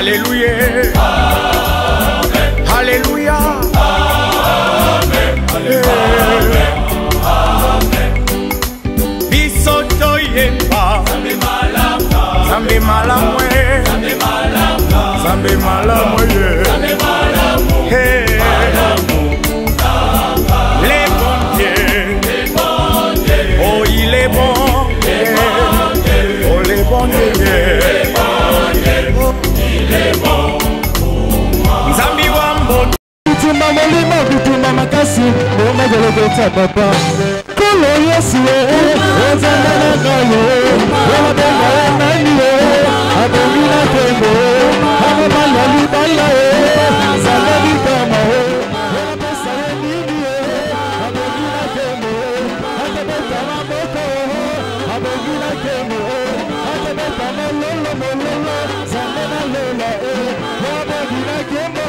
Alléluia. Alléluia. Bisoto yemba. Zambe malamwe. Zambe malamwe. Hey. Les bons dieux. Oh, il est bon. Oh, les bons dieux. Il est bon. Zambi wambo. Bituma molima, bituma makasi, moma gologota papa. Kolo Yesu, ozana kayo, wabena nani, abomina kemo, abomala libala, zalali kama, wabesa nini, abomina kemo, abometa maboko, abomina kemo, abometa malolo mololo, zalena lola, wabomina kemo.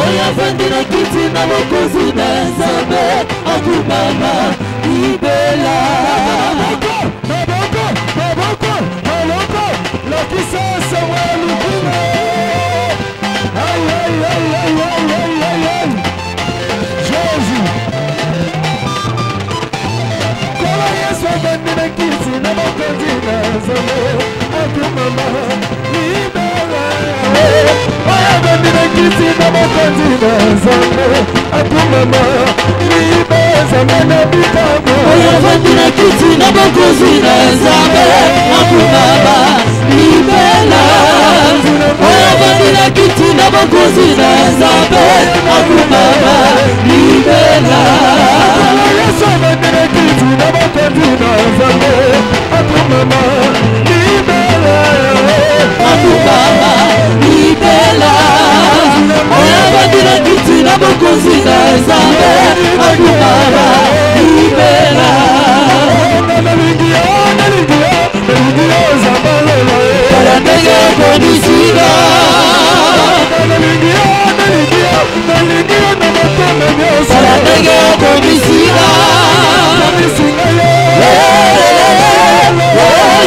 Oya vandina kiti na bokozi na Nzambe akubama libela. Maboko, lokisa sawa lukuma. Ay. Jésus. Kola Yesu vandina kiti na bokozi na Nzambe akubama libela. Oya vandina kiti na bokozi na Nzambe akubama libela. Oya vandina kiti na bokozi na Nzambe akubama libela. Oya vandina kiti na bokozi na Nzambe akubama libela. Yesu vandina kiti na bokozi na Nzambe akubama libela. Akubama libela. Oya vandina kiti na bokozi na Nzambe akubama libela. Para ndege kondisiga. Para ndege kondisiga.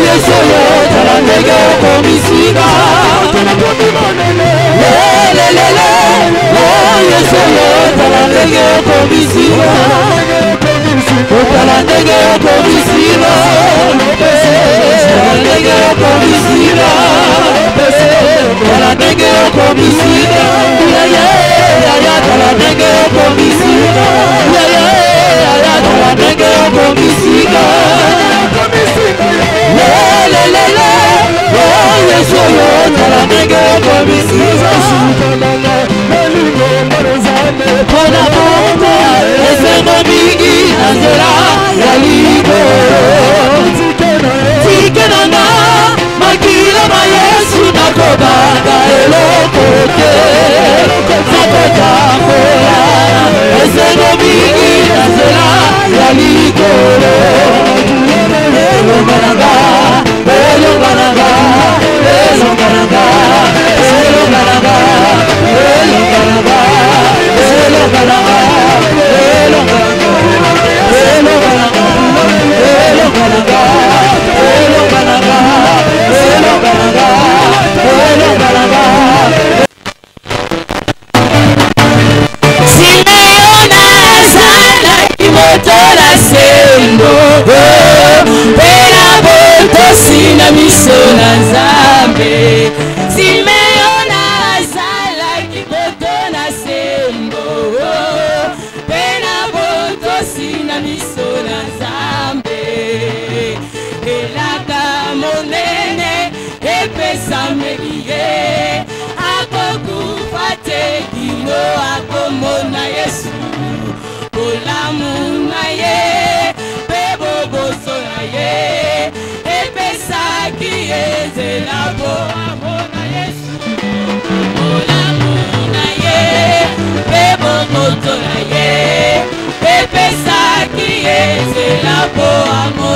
Yesu yo para ndege kondisiga. Yesu yo para ndege kondisiga. Para ndege kondisiga. Para ndege kondisiga. Para ndege kondisiga. Para ndege kondisiga. Para ndege kondisiga. Yesu yo para ndege kondisiga. Pona bongo esema mingi nazera yaliko. Tikenana makila ma Yesu nakobanga elokote. Nakotambola esema mingi nazera yaliko. Elongaranga, elongaranga, elongaranga, elongaranga, elongaranga, elongaranga, elongaranga, elongaranga, elongaranga, elongaranga, elongaranga. Simeona sana kimotora sendo. Pena boto sina miso na Nzambe. Simeona sala kiboto na sembo. Pena boto sina miso na Nzambe. Elaka monene epesa melie. Akokufate kino akomona Yesu. Olamu na ye. Epesa ki ezela bo amona Yesu.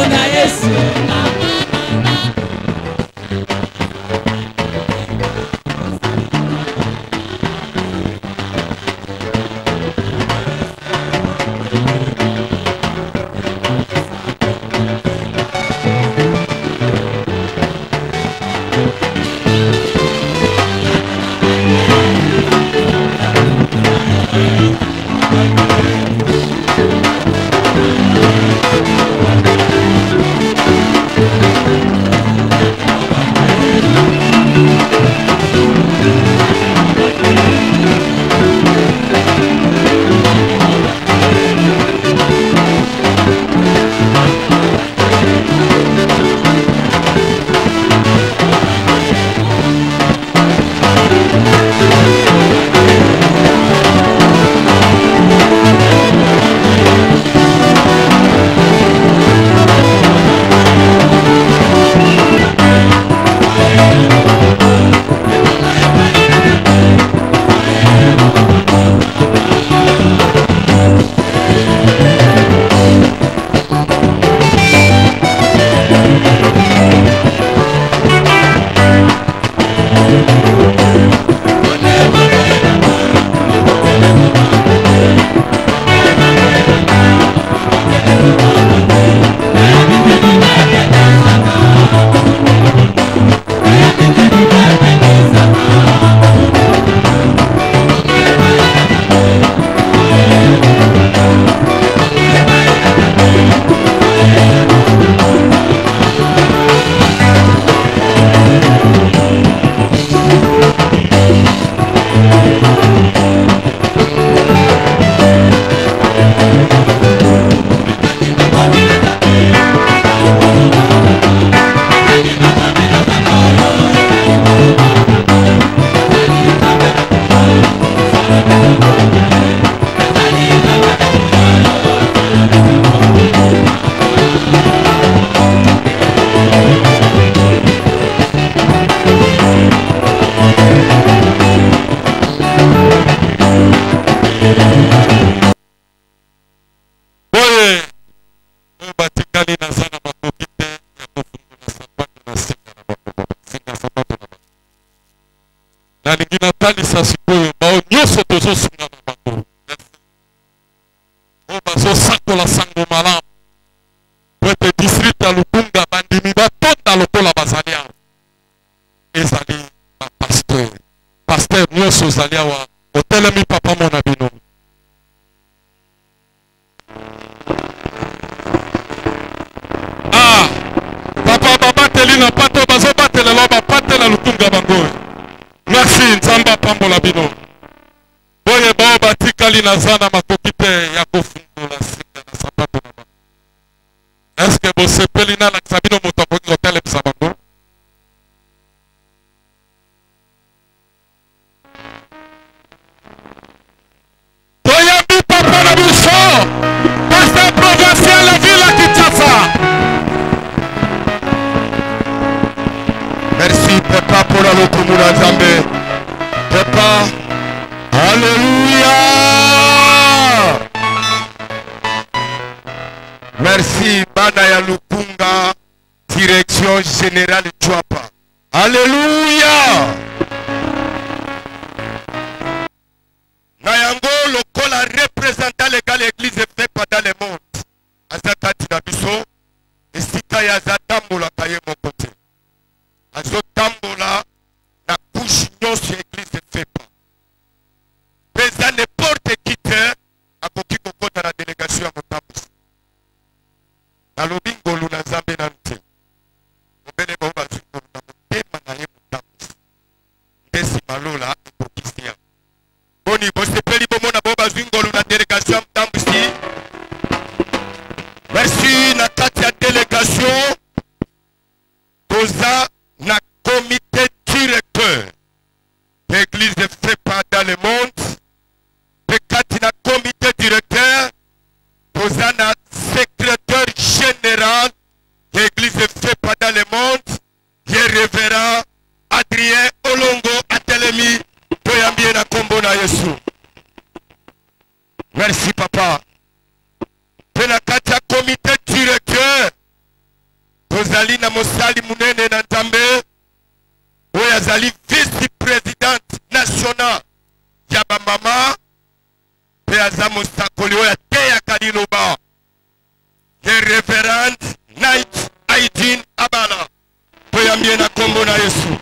na Yesu. Nazana makokite ya kufungula singa na sapato na bango. Eske bo sepeli na la sabino motokoki hotel bisabango. Toyambi papa na biso. Pasteur provincial la ville à Kinshasa. Merci papa pour la lokomuna Zambé. Papa. Alléluia. Merci, Banaya Lupunga, direction générale Chouapa. Alléluia. Nayango, le col a représenté l'église de fait dans le monde. Azakati Nabiso, et Sikaya Zatambola Kaye mon côté. Azotambola, la couche non sur l'église de fait pas. Mais n'importe qui a coquille dans la délégation à Motabus. Na lobingo luna zambe na nte. Mbele bauba zungo luna mutema na ye Motabus. Ndesi malola ipokisia. Boni bosepeli bomona bauba zungo luna délégation à Motabus. Merci na kati ya délégation. Toza na comité directeur. L'église de Fépa dans le monde. Pekatina comité directeur, Posana secrétaire général, l'église fait pas dans le monde, le révérend Adrien Olongo Atelemi, Toyambie na Kombo na Yesu. Merci papa. Penakatia comité directeur, mosali munene na Nzambe oyo azali vice-président national ya bamama mpe aza mosakoli oyo ateyaka liloba ye Reverend Knight Aidin Abala toyambie na kombo na Yesu.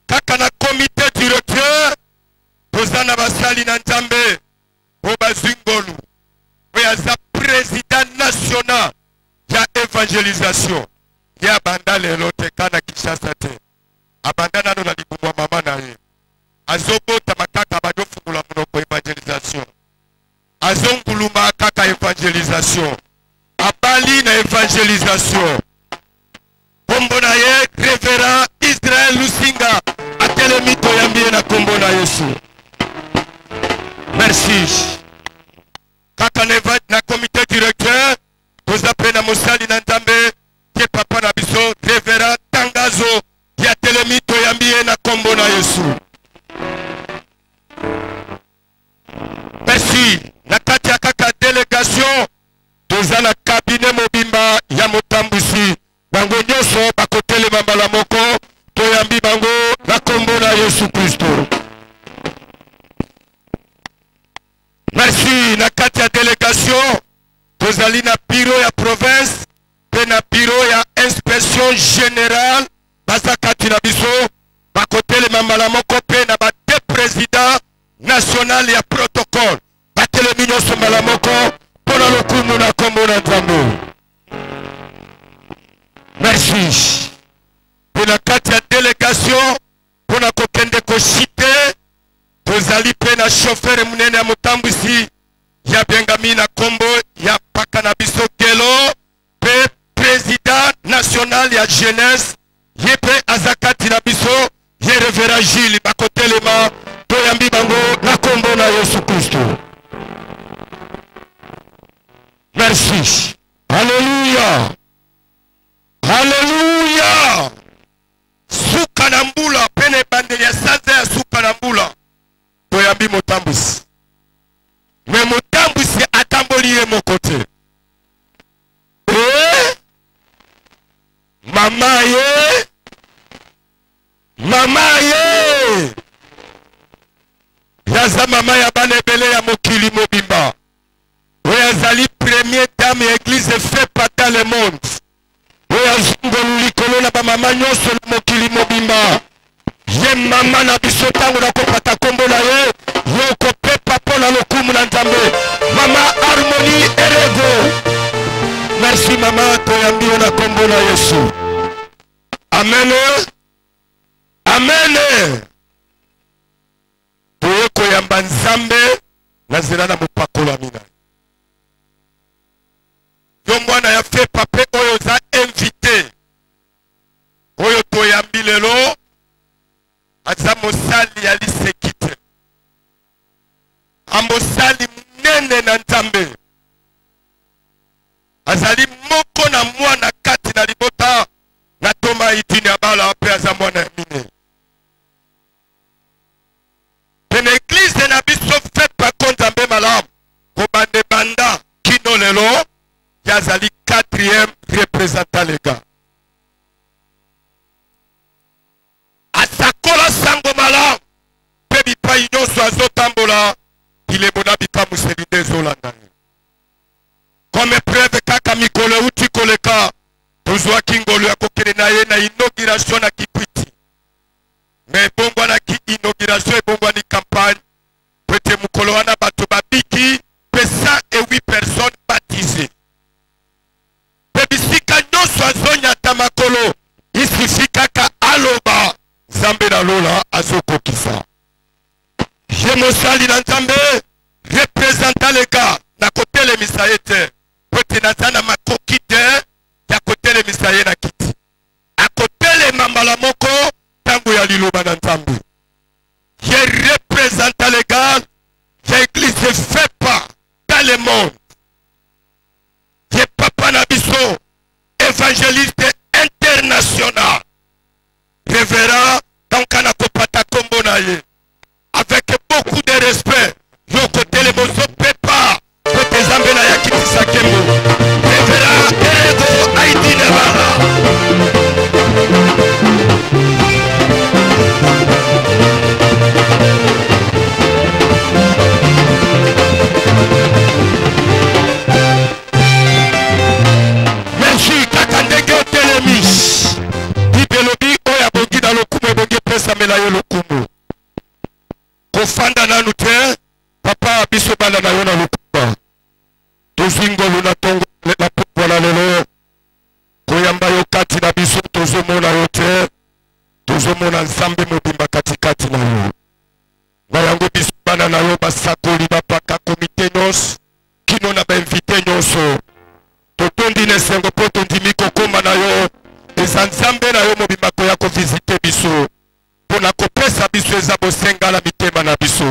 Kaka na comité directeur toza na basali na Nzambe oyo bazwi ngolu oyo aza président national ya évangélisation ye abanda lelo te kana Kinshasa te abanda nano na libumwa mama na ye azobota makaka badofungula monoko évangélisation azonguluma kaka évangélisation abali na évangélisation kombo na ye Révérend Israël Lusinga atelemi toyambie na kombo na Yesu. Merci. Kaka na comité directeur toza pe na mosali na Nzambe ke papa na biso Révérend Tangazo ya telemi toyambie na kombo na Yesu. Merci. Na kati ya kaka délégation toza na cabinet mobimba ya motambusi bango nyonso bakotelema mbala moko toyambi bango na kombo na Yesu Kristo. Merci. Na kati ya délégation tozali na bureau ya province pe na bureau ya inspection générale baza kati na biso bakotelema mbala moko pe na bade président national ya protocole batelemi nyonso mbala moko mpona lokumu na kombo na Nzambe. Merci. Pe na kati ya délégation mpona kokende koshite tozali pe na chauffeur munene ya motambusi ya Bengami na kombo ya paka na biso Gelo pe président national ya jeunesse ye pe azakati na biso ye Révérend Gilles bakotelema toyambi bango na kombo na Yesu Kristo. Merci. Alléluia. Alléluia. Suka na mbula pene bandeli ya sanza ya suka na mbula toyambi motambusi me motambusi atamboli ye moko te. Mama ye mama ye yaza mama ya bana ebele ya mokili mobimba oyo azali première dame ya église fait pas dans le monde oyo azungolu likolo na bamama nyonso na mokili mobimba ye mama na biso ntango nakopata kombo na ye ye okopepa mpo na lokumu na Nzambe mama Harmonie Erego. Merci mama toyambi yo na kombo na Yesu. Amen. Amen. Toye koyamba Nzambe na nzela na mopakola mina yo mwana ya fe pape oyo za invité oyo toyambi lelo aza mosali ya lisekite amosali munene na Nzambe azali moko na mwana kati na libota na Toma Idini Abala ape aza mwana ya mine pene église na biso fait pa Nzambe malamu kobande banda kino lelo yazali 4e représentant les gars asakola sango malamu pe bipai nyonso azotambola ilebona bipa muselide ezolanda comme preuve kaka mikolo euti koleka tozwaki ngolu ya kokende na ye na inauguration na Kikwiti me ebongwanaki inauguration ebongwani campagne po ete mokolo wana bato babiki pe 108 personnes baptisées pe bisika nyonso azonyata makolo isifi kaka aloba Nzambe na lola azokokisa ye mosali na Nzambe représenta les gars na kotelemisa ye te po ete naza na makoki te ya kotelemisa ye na kiti akotelema mbala moko ntango ya liloba na Nzambe ye représenta les gars ya église ne fait pas dans le monde ye papa na biso évangéliste international Révérend Tankana Kopata kombo na ye avec beaucoup de respect yo kotelema ozopepa po te Nzambe na ya kiti sakemba kobanda nanu te papa biso banda na yo na lokuba tozwi ngolu na tongo na pokwa na lelo koyamba yo kati na biso tozomona yo te tozomona nzambe mobimba katikati na yo na yango biso banda na yo basakoli bapaka komite nyonso kino na bainvite nyonso totondi na esengo mpo tondimi kokoma na yo eza nzambe na yo mobimba koya kovizite biso mpona kopesa biso eza bosengala mitema na biso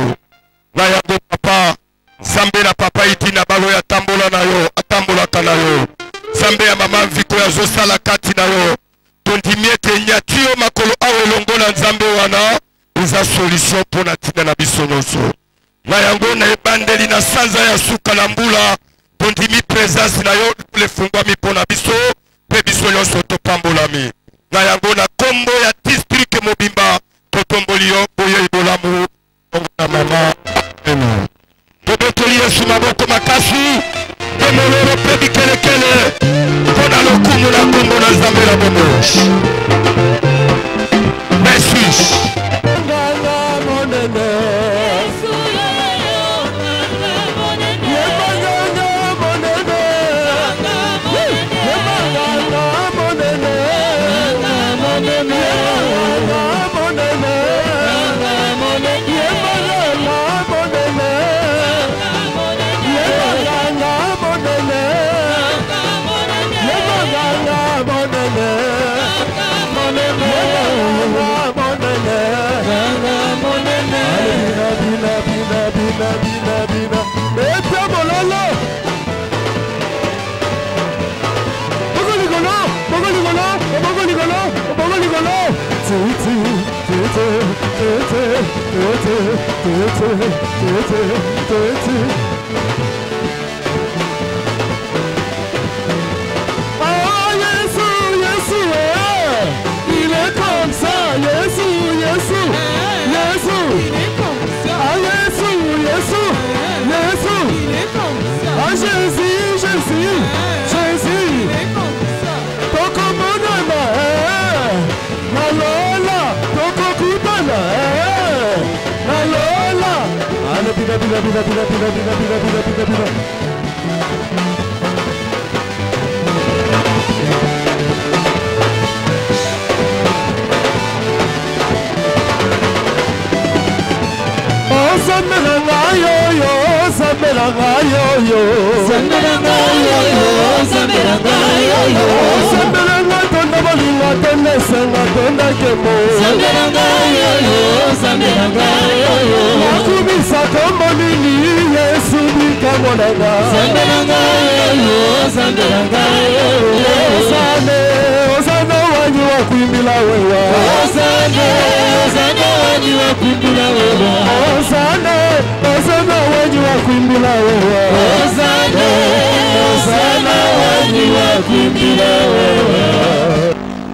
na yango papa nzambe na papa itina baloyo atambola na yo atambolaka na yo nzambe ya mama mviko azosala kati na yo tondimi ete nyati yo makolo awa elongola nzambe wana eza solution mpona ntina na biso nyonso na yango na ebandeli na sanza ya suka na mbula tondimi présence na yo lefungwami mpona biso mpe biso nyonso topambolami na yango na kombo ya district mobimba totomboli yo boye ibolamu na mama amen tobetoli yesu maboko makasi temoloro mpe bikelekele mpona lokumu na kombo na nzambe na bomo merci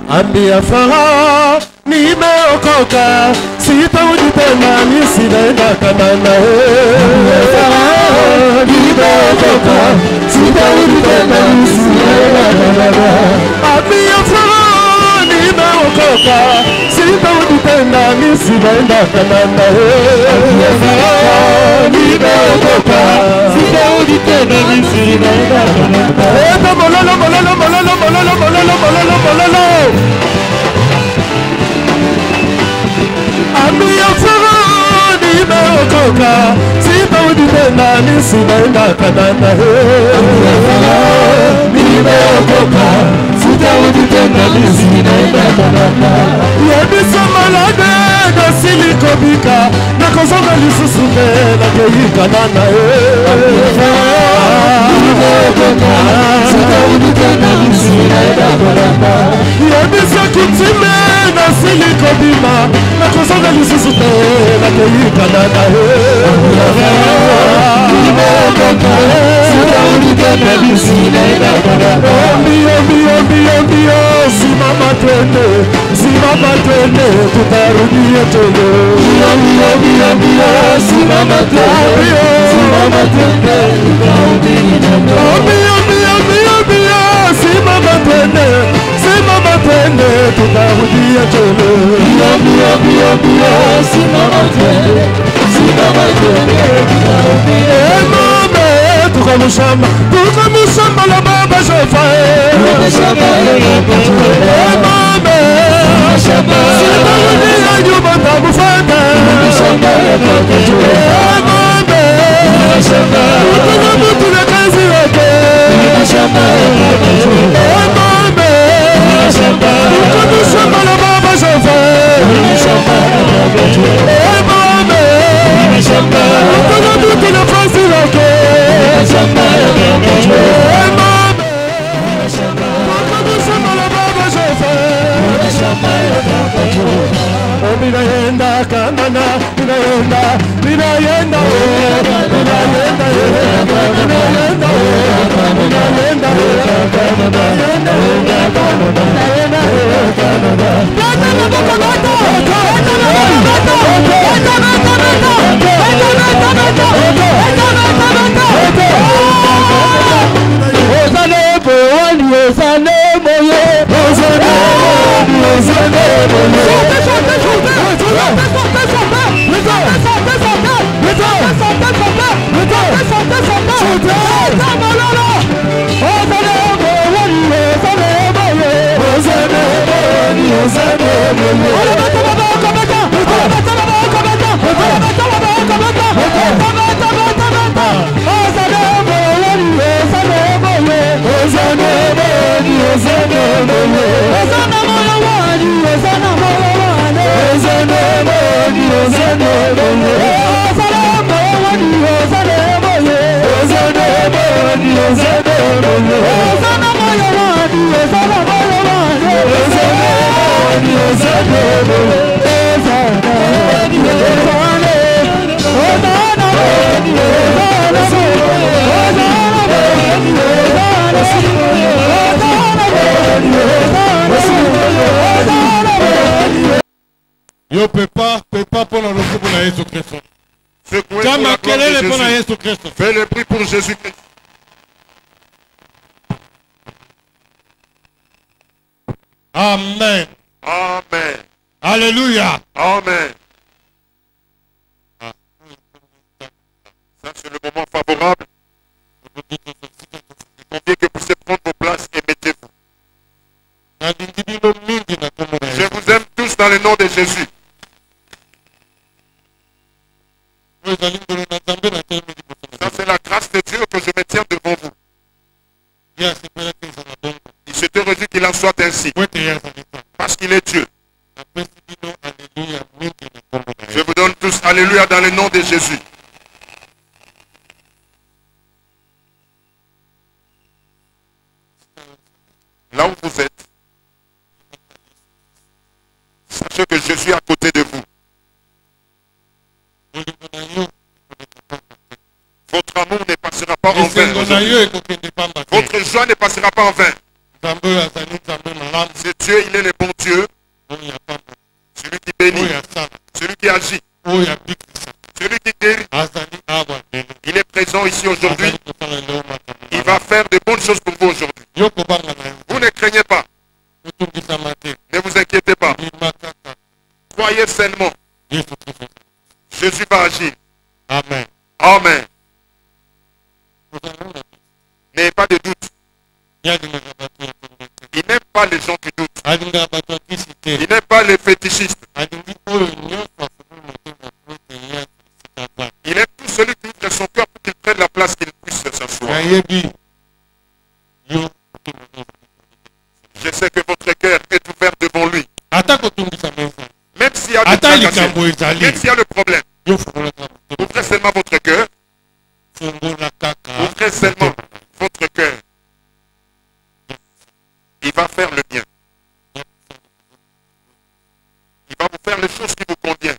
Ambia Farao nimeokoka, sitarudi tena, nisienda Kanaani. Ambia Farao nimeokoka, sitarudi tena, nisienda Kanaani. Ambia Farao nimeokoka, sitarudi tena, nisienda Kanaani. Ambia Farao nimeokoka, sitarudi tena, nisienda Kanaani. Mololo mololo mololo mololo mololo mololo mololo. Ambia Farao nimeokoka, sitarudi tena, nisienda Kanaani. Ambia Farao nimeokoka, sitarudi tena, nisienda Kanaani. Yebisa malade nasilikobika, nakozonga lisusu te nakei Kanaani. Ambia Farao nimeokoka, sitarudi tena, nisienda Kanaani. Yebisa kutime nasilikobima, nakozonga lisusu te nakei Kanaani. Ambia Farao nimeokoka, sitarudi tena, nisienda Kanaani. Mbio simama twende tutarudie tena. Mbio simama twende tutarudie tena. Mbio simama twende tutarudie tena. Mbio simama twende mushamba tuka mushamba la baba shofa mame sitarudi ya nyuma takufata mame tuka mutu na kazi wake mame tuka mushamba la baba shofa mame tuka mutu na kazi wake Ninaenda kanana, ninaenda, ninaenda, Yo pepa pour la loco pour la Jésus Christ. Fais le bruit pour Jésus-Christ. Amen. Amen. Alléluia. Amen. Ça c'est le moment favorable. Il convient que vous puissiez prendre vos places et mettez-vous. Je vous aime tous dans le nom de Jésus. Ça c'est la grâce de Dieu que je me tiens devant vous. Il se te réjouit qu'il en soit ainsi. Parce qu'il est Dieu. Je vous donne tous alléluia dans le nom de Jésus. Là où vous êtes, sachez que Jésus est à côté de vous. Votre amour ne passera pas en vain. Votre joie ne passera pas en vain. C'est Dieu, il est le bon Dieu. Celui qui bénit, celui qui agit, celui qui guérit. Il est présent ici aujourd'hui. Il va faire de bonnes choses pour vous aujourd'hui. Vous ne craignez pas. Ne vous inquiétez pas. Croyez seulement. Jésus va agir. Amen. Amen. N'ayez pas de doute. Il n'aime pas les gens qui doutent. Il n'aime pas les fétichistes. Il aime tout celui qui ouvre son cœur pour qu'il prenne la place qu'il puisse s'asseoir. Je sais que votre cœur est ouvert devant lui. Même s'il y a des tracasseries, même s'il y a le problème, ouvrez seulement votre cœur. Ouvrez seulement votre cœur. Il va faire le bien. Il va vous faire les choses qui vous conviennent.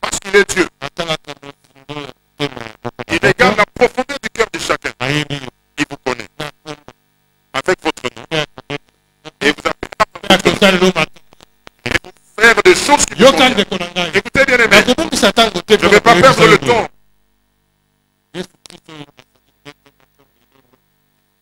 Parce qu'il est Dieu. Il regarde la profondeur du cœur de chacun. Il vous connaît. Avec votre nom. Et vous appellera et vous faire des choses qui vous conviennent. Écoutez bien aimé. Je ne vais pas perdre le temps.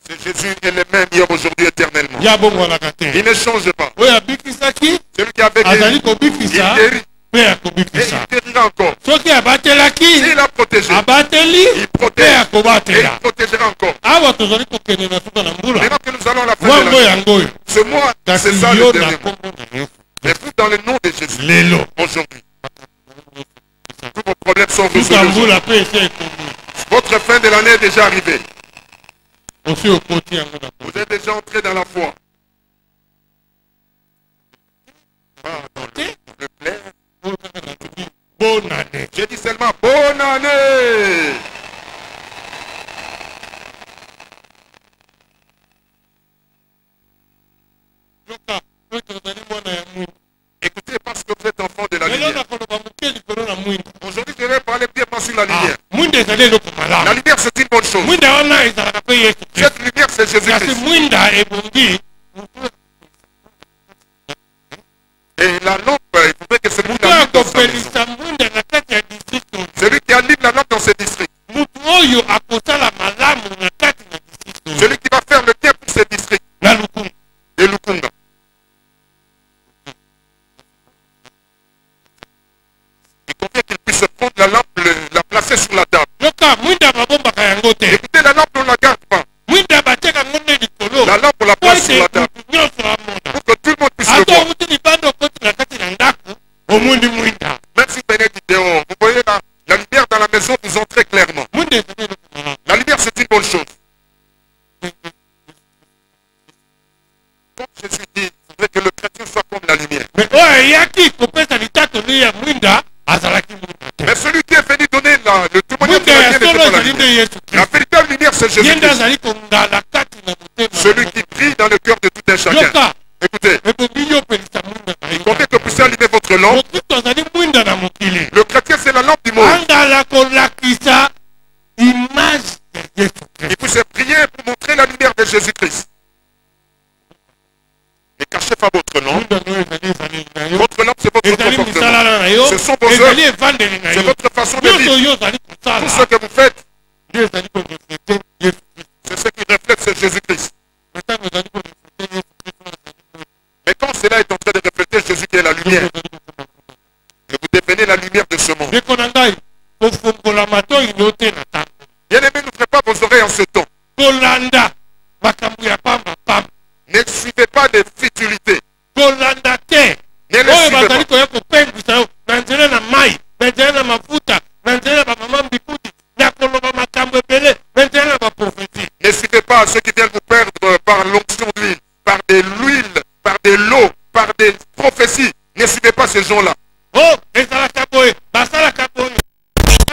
C'est Jésus est le même hier, aujourd'hui, éternellement. Il ne change pas. Celui qui avait guéri, il guérit. mpe Et akobikisa il guérira encore. soki abatelaki S'il a protégé, abateli il mpe protège. Et il akobatela protégera encore. awa tozali kokende na suka na mbula Maintenant que nous allons à la fin de mwango l'année, yango oyo ce mois, kasi c'est ça yo le na dernier mois. kombo na Yesu Mais vous, dans le nom de Jésus, lelo aujourd'hui, tous vos problèmes sont suka résolus. mbula mpe esi ekomi Votre fin de l'année est déjà arrivée. osi okoti yango na Vous êtes déjà entré dans la foi. Le plaît. bonne année J'ai dit seulement bonne année. yoka oyo tozali mwana ya mwinda Écoutez, parce que vous êtes enfant de la lelo lumière. nakoloba moke likolo na mwinda Aujourd'hui, je vais parler brièvement sur la lumière. mwinda ezali eloko La malamu lumière, c'est une bonne chose. mwinda wana ezalaka mpe yesu kristo Cette lumière, c'est kasi Jésus-Christ. mwinda ebongi Et la lampe, il faudrait que celui qui moto allume dans sa maison. akopelisa mwinda na kati ya district oyo Celui qui allume la lampe dans ses districts. motu oyo akosala malamu na kati na district oyo Celui qui va faire le bien pour ses districts. na lukungu Et Lukunga. Il convient qu'il puisse prendre la lampe, la placer sur la table. yoka mwinda babombaka yango te Écoutez, la lampe, on ne la garde pas. mwinda batiaka ngo nde likolo La lampe, on la po place sur ete la table. motu nyonso amona Pour que tout le monde puisse le ata voir. omuti libanda okoti na kati na ndako omundi mwinda Même si vous venez du dehors, vous voyez la lumière dans la maison, vous entrez clairement. mwinda ezali eloko malamu La lumière, c'est une bonne chose. Comme Jésus dit, il faudrait que le chrétien soit comme la lumière. me oyo eyaki kopesa litatoli ya mwinda azalaki mwinda te Mais celui qui est venu donner le témoignage de mwinda la ya lumière n'était solo pas la ezali nde lumière. yesu La kristo véritable lumière, c'est ye nde Jésus-Christ. azali kongala kati na motema Celui qui brille dans le cœur de tout un chacun. yoka Écoutez, ebongi yopelisa mwinda na il convient ye que vous puissiez allumer votre lampe. mokristo azali mwinda na mokili Le chrétien, c'est la lampe du monde. angala kolakisa image ya yesu kristo Il puisse prier pour montrer la lumière de Jésus-Christ. Ne cachez pas votre lampe. mwinda no ezali na yo Votre lampe, c'est votre ezali comportement. misalala na yo Ce sont vos ezali œuvres. evandeli na C'est yo votre façon de nyonso vivre. oyo ozali Tout ce kosala que vous faites, nde ezali koreflete yesu kristo c'est ce qui reflète c'est Jésus-Christ. ntango ezali koreflete yesu kristo azali Mais quand cela est en train de refléter Jésus qui est la lumière, et vous devenez la lumière de ce monde. ndeko na ngai kofongola matoi no te na ntango Bien-aimés, n'ouvrez pas vos oreilles en ce temps. kolanda makambo ya pambapamba Ne suivez pas des futilités. kolanda te Ne les oyo suivez bazali pas. koya kopengwisa yo na nzela na mai na nzela na mafuta na nzela na bamama mbikuti na koloba makambo ebele na nzela na baprofeti Ne suivez pas ceux qui viennent vous perdre par l'onction d'huile, par de l'huile, par de l'eau, par des prophéties. Ne suivez pas ces gens-là. o ezalaka boye basalaka boye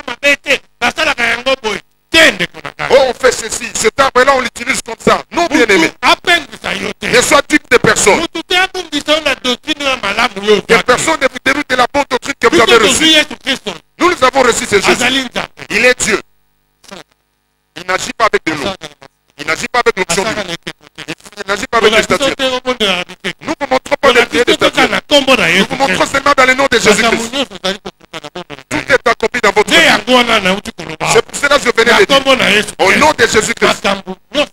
mabe te basalaka yango boye te ndeko na ngai Oh, on fait ceci. Cet arbre-là, on l'utilise comme ça. Non, bien-aimés. mutu apengwisa yo te Ne sois dupe de personne. mutu te abungisa yo na doctrine ya malamu yo Que personne ne vous déroute de la bonne doctrine que vous avez tozwi reçue. yesu kristo Nous avons reçu ces Jésus. azali nzambe Il est Dieu. Il n'agit pas avec de l'eau. Il n'agit pas avec l'onction asaka d'huile. na ekeko te Il n'agit pas avec les tolakisa statues. te obondelaka bikeko Nous ne vous montrons pas les prières des tolakisa toka statues. na nkombo na Nous yesu vous montrons kristo seulement dans le nom de makambo Jésus-Christ. nyonso ezali kokoka na bombo na Tout ngai est accompli dans votre nde vie. yango wana nauti koloba C'est pour cela que je venais na de dire. nkombo na yesu Au kristo nom de Jésus-Christ, makambo nyonso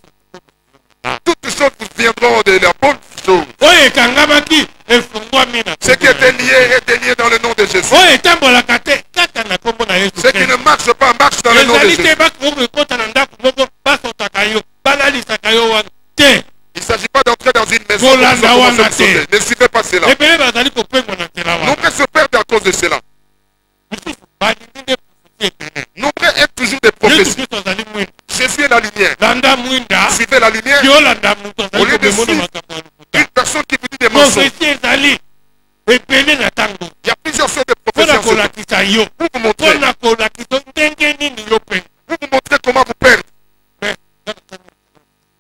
toutes choses vous viendront de la bonne chose. oyo ekangamaki efungwami na Ce qui était lié dans le nom de Jésus. oyo etambolaka te kaka na nkombo na yesu Ce qui ne marche pas, marche dans le nom de ezali te Jésus. bakoki ekota na ndako moko basotaka yo balalisaka yo wana te Il ne s'agit pas d'entrer dans une maison. Volanda pour commencer à wana vous sauver. te. Ne suivez pas cela. ebele bazali kopengwa na nzela wana Nombreux se perdent à cause de cela. misusu balingi nde profeti ebele Nombreux aiment toujours des yesu prophéties. kristo azali mwinda Jésus est la lumière. landa mwinda Suivez la lumière. yolanda moto Au azali lieu de komemona suivre makambo ya lokuta une personne qui vous dit des mensonges. profesi ezali ebele na ntango Il y a plusieurs sortes de mpona prophéties en ce temps. kolakisa yo Pour vous montrer, mpona kolakisa ndenge nini yo mpe pour vous montrer comment vous perdre. Mais,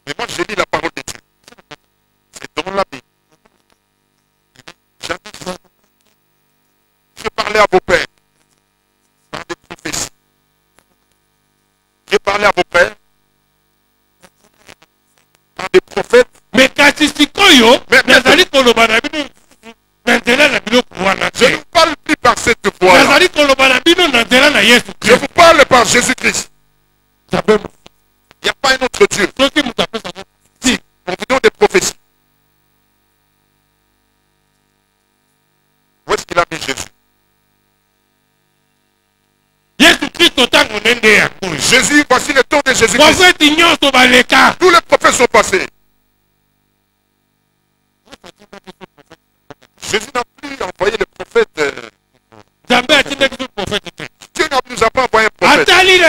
Mais moi, j'ai lu la parole de Dieu. C'est dans la Bible. Je parlais à vos pères par des prophéties. Je parlais à vos pères par des prophètes. me kasi sikoyo Mais- nazali koloba na bino na nzela na biloko wana Je ne te vous parle plus par cette voix-là. nazali koloba na bino na nzela na yesu Je vous parle par Jésus-Christ. kristo Il n'y a pas un autre Dieu. soki moto apesa Si, on vous donne des prophéties. Où est-ce qu'il a mis Jésus? Jésus, voici le temps de Jésus-Christ. Prophète nyonso baleka. Tous les prophètes sont passés. Jésus n'a plus envoyé le prophète. Dieu ne nous a pas envoyé un prophète. Il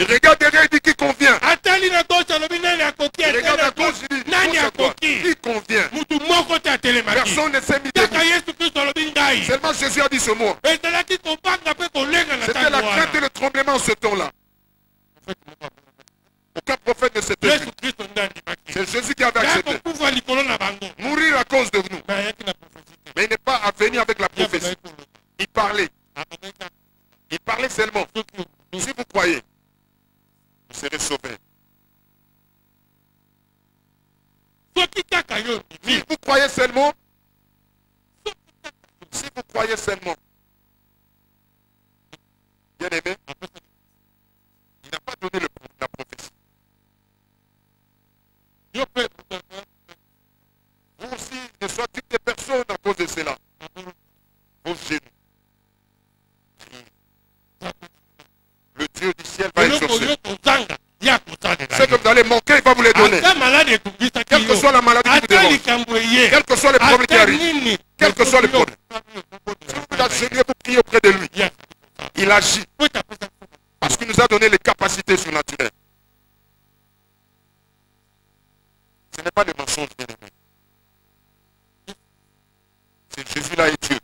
regarde derrière, il dit qui convient. Il regarde à gauche, il dit qui convient. Personne ne s'est mis debout. Seulement Jésus a dit ce mot. C'était la crainte et le tremblement en ce temps-là. Aucun prophète ne s'était vu. C'est Jésus qui avait accepté. Mourir à cause de nous. Mais il n'est pas venu avec la prophétie. Il parlait. Il parlait seulement. Si vous croyez, vous serez sauvés. Si vous croyez seulement, si vous croyez seulement, bien aimé, il n'a pas donné la prophétie. Vous aussi, ne soyez des personnes à cause de cela. Vos genoux. Le Dieu du ciel va exaucer. Ce que vous allez manquer, il va vous les donner. Quelle que soit la maladie qui vous dérange, quels que soient les problèmes qui arrivent, quels que soient les problèmes, si vous agenouillez pour prier auprès de lui, il agit. Parce qu'il nous a donné les capacités surnaturelles. Ce n'est pas des mensonges, bien aimés. C'est Jésus-là et Dieu.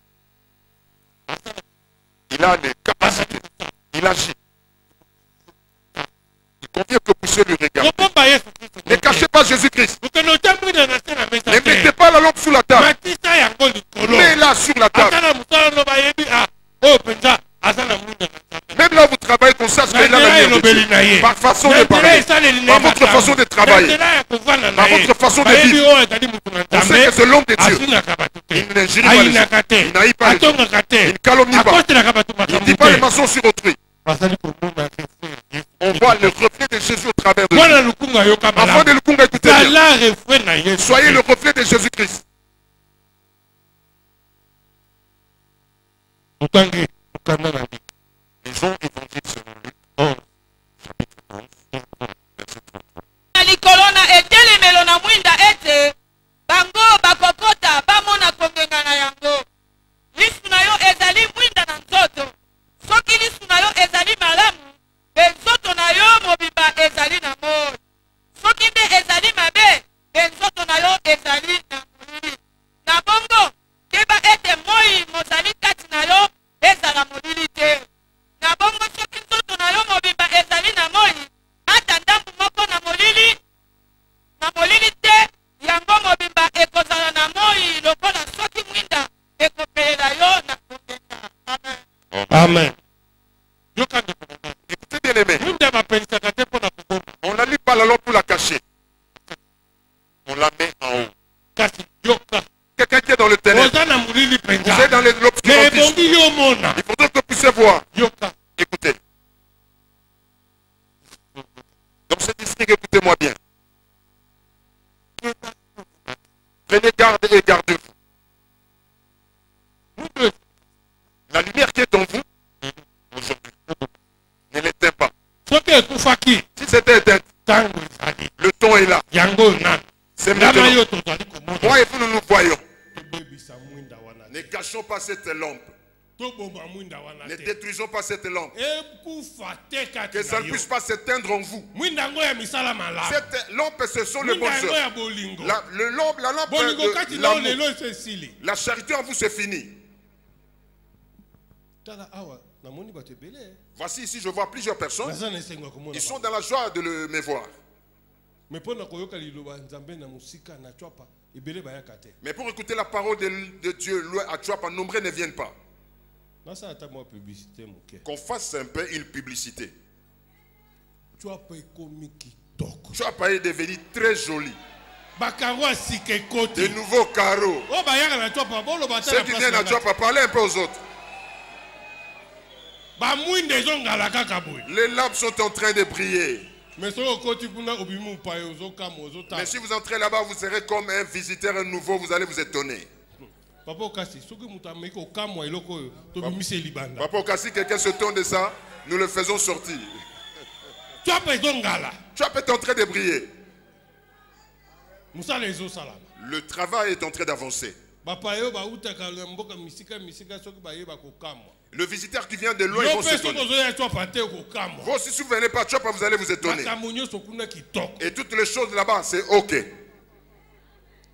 Il a les capacités. Il agit. Il convient que vous puissiez lui regarder. Ne cachez pas Jésus-Christ. Ne mettez pas la lampe sous la table. Mets-la sur la table. Même là où vous travaillez, qu'on sache qu'il a la lumière de Dieu. Par façon de parler, par votre façon de travailler, par votre façon de vivre. On sait que c'est l'homme de Dieu. Il n'injurie pas les gens. Il n'haït pas les gens. Il ne calomnie pas. Il ne dit pas les mensonges sur autrui. On voit le reflet de Jésus au travers de lui. Enfant de Lukunga, écoutez bien. Soyez le reflet de Jésus-Christ. Lisons Évangile selon Luc, chapitre 11, verset 33. Likolona etelemelo na mwinda ete bango bakokota bamona kongenga na yango. Lisu na yo ezali mwinda na nzoto. Soki lisu na yo ezali malamu, benzoto na yo mobimba ezali na moi. Soki nde ezali mabe, benzoto na yo ezali na molili. Na bongo, keba ete moi mozali kati na yo ezala molili te. Na bongo soki nzoto na yo mobimba ezali na moi, ata ndambu moko na molili te, yango mobimba ekozala na moi lokola soki mwinda ekopelela yo na kongenga. Amen. Amen. Écoutez bien aimé. On ne la lit pas la lampe pour la cacher. On la met en haut. Quelqu'un qui est dans le ténèbre. Vous êtes dans l'obscurantisme. Il faudrait que vous puissiez voir. Écoutez. Dans ce district, écoutez-moi bien. Prenez garde et gardez-vous. La lumière qui est en vous, aujourd'hui, ne l'éteint pas. Si c'était éteint, le temps est là. C'est maintenant. Moi et vous, nous nous voyons. Ne cachons pas cette lampe. Ne détruisons pas cette lampe. Que ça ne puisse pas s'éteindre en vous. Cette lampe, ce sont les bonnes œuvres. La lampe de l'amour. La charité en vous, c'est fini. Voici ici, je vois plusieurs personnes. Ils sont dans la joie de me voir. Mais pour écouter la parole de Dieu, à Tchouapa, nombreux ne viennent pas. Qu'on fasse un peu une publicité. Tchouapa est devenu très joli. De nouveaux carreaux. Ceux qui viennent à Tchouapa, parlez un peu aux autres. Les lampes sont en train de briller. Mais si vous entrez là-bas, vous serez comme un visiteur nouveau, vous allez vous étonner. Papa Okasi, soki mutu ameki okamwa eloko oyo tobimisa libanda. Papa Okasi, quelqu'un se tourne de ça, nous le faisons sortir. Tu as pas ngala. Tu as peut-être en train de briller. Musala ezo salama. Le travail est en train d'avancer. Papa yo ba utaka mboka misika soki ba yeba kokamwa. Le visiteur qui vient de loin, il va s'étonner. Vous aussi, si vous ne venez pas, vous allez vous étonner. Et toutes les choses là-bas, c'est OK.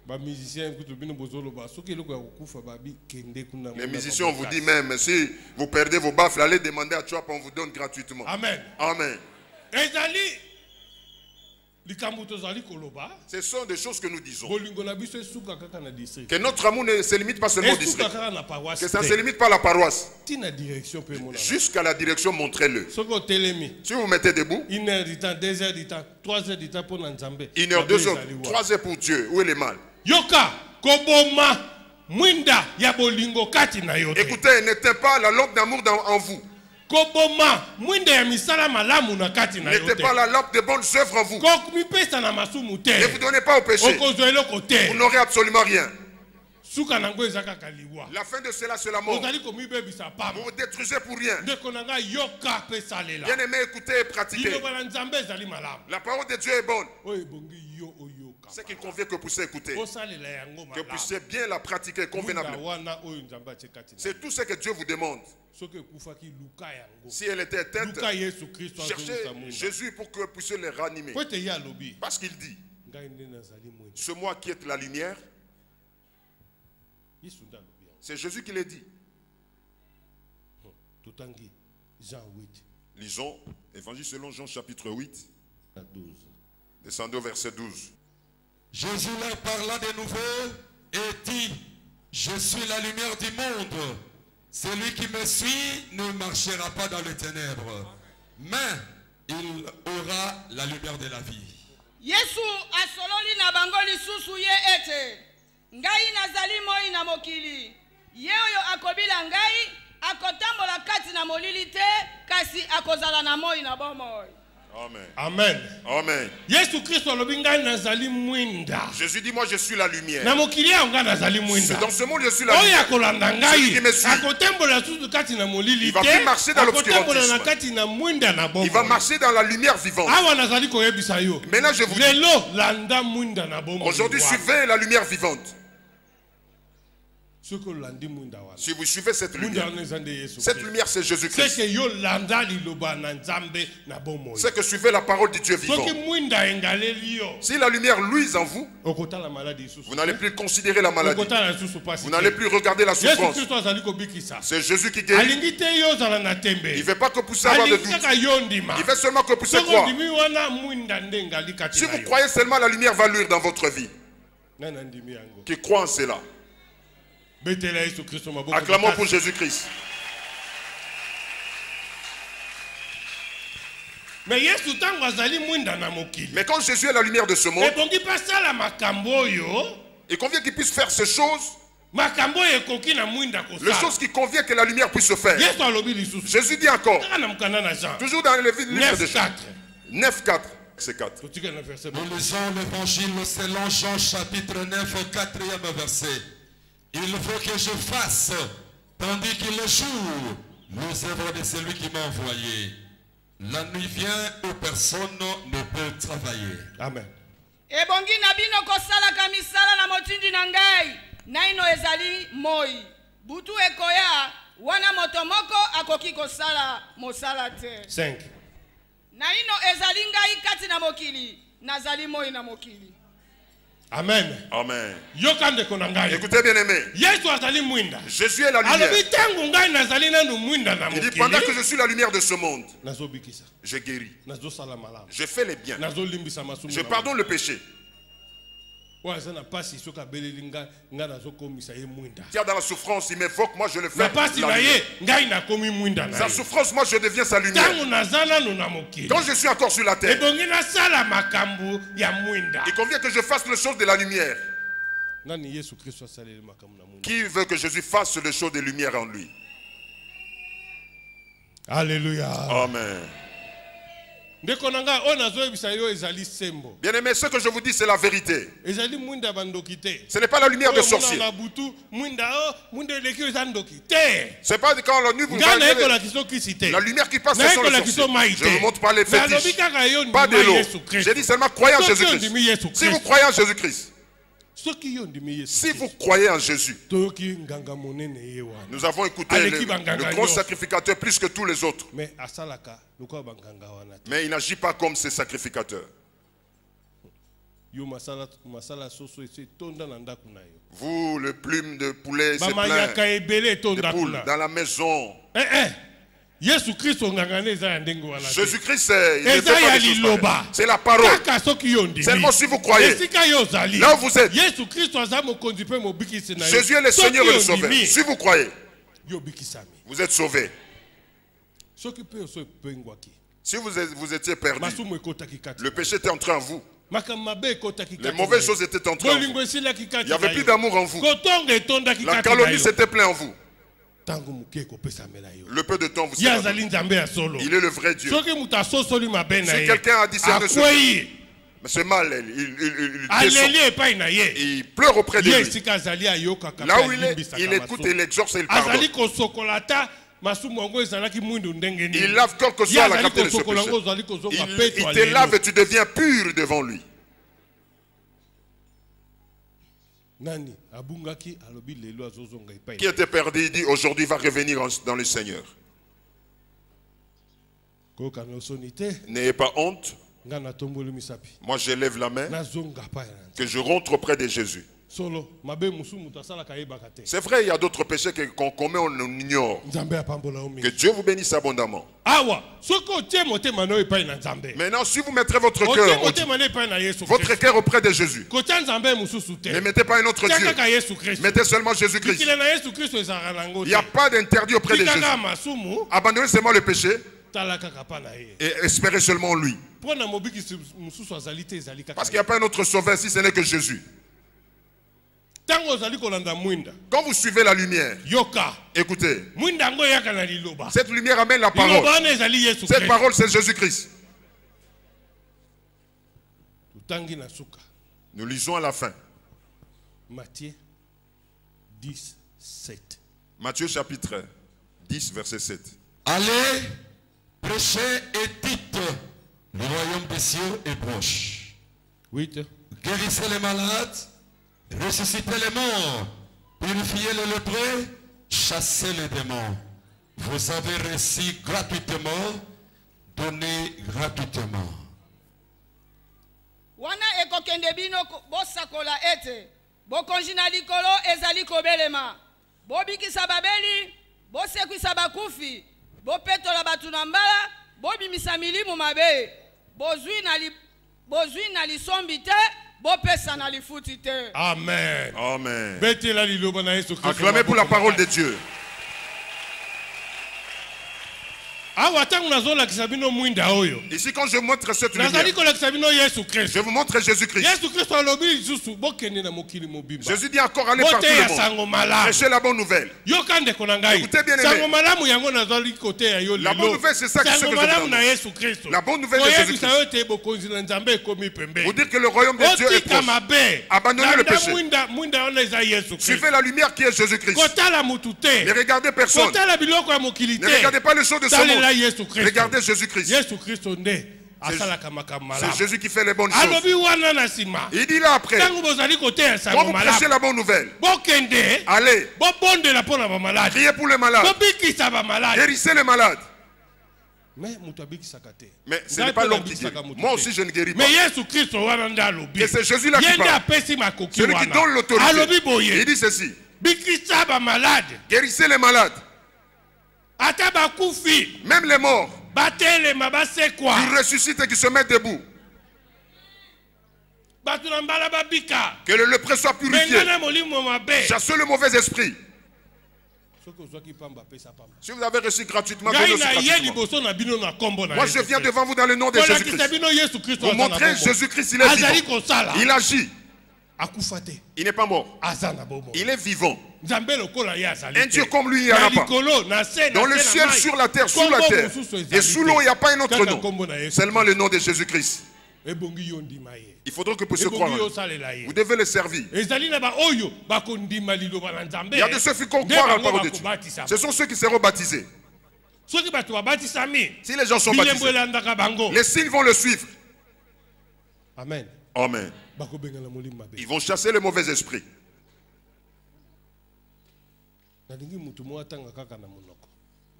Les musiciens, on vous dit même, si vous perdez vos baffles, allez demander à Chop, on vous donne gratuitement. Amen. Amen. Ce sont des choses que nous disons. Que notre amour ne se limite pas seulement au district. Que ça ne se limite pas à la paroisse. Jusqu'à la direction, montrez-le. Si vous vous mettez debout, 1 heure du temps, 2 heures du temps, 3 heures du temps pour Nzambe. 1 heure, 2 heures, 3 heures pour Dieu. Où est le mal? Yoka, Koboma, Mwinda, Yabolingo, Kati na yote. Écoutez, n'était pas la lampe d'amour en vous. N'était pas la lampe de bonnes œuvres en vous. Ne vous donnez pas au péché. Vous n'aurez absolument rien. La fin de cela, c'est la mort. Vous vous détruisez pour rien. Bien aimé, écoutez et pratiquez. La parole de Dieu est bonne. C'est qu'il convient que vous puissiez écouter. Que vous puissiez bien la pratiquer convenablement. C'est tout ce que Dieu vous demande. Si elle était éteinte, cherchez Jésus pour que vous puissiez les ranimer. Parce qu'il dit, c'est moi qui est la lumière. C'est Jésus qui l'a dit. Lisons Évangile selon Jean chapitre 8. Descendons au verset 12. Jésus leur parla de nouveau et dit, je suis la lumière du monde. Celui qui me suit ne marchera pas dans les ténèbres, mais il aura la lumière de la vie. Yesu asololi na bango lisusu ye ete ngai nazali moi na mokili ye oyo akobila ngai akotambola kati na molili te kasi akozala na moi na bomoi. Amen. Amen. Amen. Jésus dit, moi je suis la lumière. C'est dans ce monde je suis la lumière. Celui qui me suit, il va plus marcher dans l'obscurantisme. Il va marcher dans la lumière vivante. Maintenant je vous dis, aujourd'hui suivez la lumière vivante. Si vous suivez cette lumière c'est Jésus-Christ. C'est que suivez la parole de Dieu vivant. Si la lumière luise en vous, vous n'allez plus considérer la maladie. Vous n'allez plus regarder la souffrance. C'est Jésus qui guérit. Il ne veut pas que vous puissiez avoir de doute. Il veut seulement que vous puissiez croire. Si vous croyez seulement, la lumière va luire dans votre vie. Qui croit en cela? Acclamons pour Jésus-Christ. Mais quand Jésus est la lumière de ce monde, il convient qu'il puisse faire ces choses, les choses qui convient que la lumière puisse se faire. Jésus dit encore, toujours dans le livre de Jean 9,4. C'est 4. Nous lisons l'évangile selon Jean chapitre 9, 4e verset. Il faut que je fasse, tandis qu'il est jour, les œuvres de celui qui m'a envoyé. La nuit vient où personne ne peut travailler. Amen. Ebongi na bino kosala kamisala na motindi na ngai, naino ezali moi. Butu ekoya, wana motomoko akoki kosala mosala te. 5. Naino ezali ngai kati na mokili, nazali moi na mokili. Amen. Amen. Écoutez bien aimé. Jésus est la lumière. Il dit pendant que je suis la lumière de ce monde, je guéris. Je fais les biens. Je pardonne le péché. Qui a dans la souffrance, il m'évoque, moi je le fais. Sa souffrance, moi je deviens sa lumière. Quand je suis encore sur la terre, il convient que je fasse les choses de la lumière. Qui veut que Jésus fasse les choses de lumière en lui? Alléluia. Amen. Bien-aimé, ce que je vous dis, c'est la vérité. Ce n'est pas la lumière de sorcier. Ce n'est pas quand la nuit vous voyez la lumière qui passe sur le sorcier. Je ne vous montre pas les fétiches. Pas de l'eau. J'ai dit seulement croyez en Jésus-Christ. Si vous croyez en Jésus-Christ, si vous croyez en Jésus, nous avons écouté le grand sacrificateur plus que tous les autres. Mais il n'agit pas comme ces sacrificateurs. Vous, le plume de poulet, c'est plein de poules dans la maison. Jésus-Christ, il ne fait pas des choses pareilles. C'est la parole. Seulement si vous croyez, là où vous êtes, Jésus est le Seigneur et le Sauveur. Si vous croyez, vous êtes sauvés. Si vous étiez perdu, le péché était entré en vous. Les mauvaises choses étaient entrées en vous. Il n'y avait plus d'amour en vous. La calomnie s'était pleine en vous. Le peu de temps vous savez. Il est le vrai Dieu. Si quelqu'un a discerné ce mal, mais ce mal, il pleure auprès de lui. Là où il est, il écoute et il exorce et il pardonne. Il lave quel que soit la qualité de ce péché. Il te lave et tu deviens pur devant lui. Qui était perdu, il dit aujourd'hui va revenir dans le Seigneur. N'ayez pas honte. Moi je lève la main que je rentre auprès de Jésus. C'est vrai, il y a d'autres péchés qu'on commet, on ignore. Que Dieu vous bénisse abondamment. Maintenant, si vous mettrez votre cœur auprès de Jésus, ne mettez pas un autre Dieu. Mettez seulement Jésus-Christ. Il n'y a pas d'interdit auprès de Jésus. Abandonnez seulement le péché et espérez seulement lui. Parce qu'il n'y a pas un autre sauveur si ce n'est que Jésus. Quand vous suivez la lumière, écoutez, cette lumière amène la parole. Cette parole, c'est Jésus-Christ. Nous lisons à la fin. Matthieu 10, 7. Matthieu chapitre 10, verset 7. Allez, prêchez et dites, le royaume des cieux est proche. 8. Guérissez les malades. Ressuscitez les morts, purifiez les lépreux, chassez les démons. Vous avez reçu gratuitement, donnez gratuitement. Wana ekokende bino bosakola ete bokonjina likolo ezali kobelema bobikisa babeli bosekwisa bakufi bopetola batu na mbala bobimisa milimu mabe bozwi na lisombi te. Amen. Amen. Acclamez pour la parole de Dieu. Ici, quand je montre cette lumière, je vous montre Jésus-Christ. Jésus dit encore allez partout le monde. Prêchez la bonne nouvelle. Écoutez bien aimé. La bonne nouvelle, c'est ça que je vous donne. La bonne nouvelle de Jésus-Christ. Vous dire que le royaume de Dieu est proche. Abandonnez le péché. Suivez la lumière qui est Jésus-Christ. Ne regardez personne. Ne regardez pas les choses de ce monde. Regardez Jésus-Christ. C'est Jésus qui fait les bonnes choses. Il dit là après, quand vous prêchez la bonne nouvelle, allez, priez pour les malades, guérissez les malades. Mais ce n'est pas l'homme qui guérit. Moi aussi je ne guéris pas. Et c'est Jésus là qui parle. Celui qui donne l'autorité. Il dit ceci. Guérissez les malades. Même les morts. Qui ressuscitent et qui se mettent debout. Que le lépreux soit purifié. Chassez le mauvais esprit. Si vous avez reçu gratuitement, donnez aussi gratuitement. Moi je viens devant vous dans le nom de Jésus-Christ. Vous montrez Jésus-Christ, il est vivant. Il agit. Il n'est pas mort. Il est vivant. Un Dieu comme lui, il n'y en a pas. Dans le ciel, sur la terre, sous la terre. Et sous l'eau, il n'y a pas un autre nom. Seulement le nom de Jésus-Christ. Il faudra que vous puissiez croire. Vous devez le servir. Il y a de ceux qui croient à la parole de Dieu. Ce sont ceux qui seront baptisés. Si les gens sont baptisés, les signes vont le suivre. Amen. Amen. Ils vont chasser le mauvais esprit.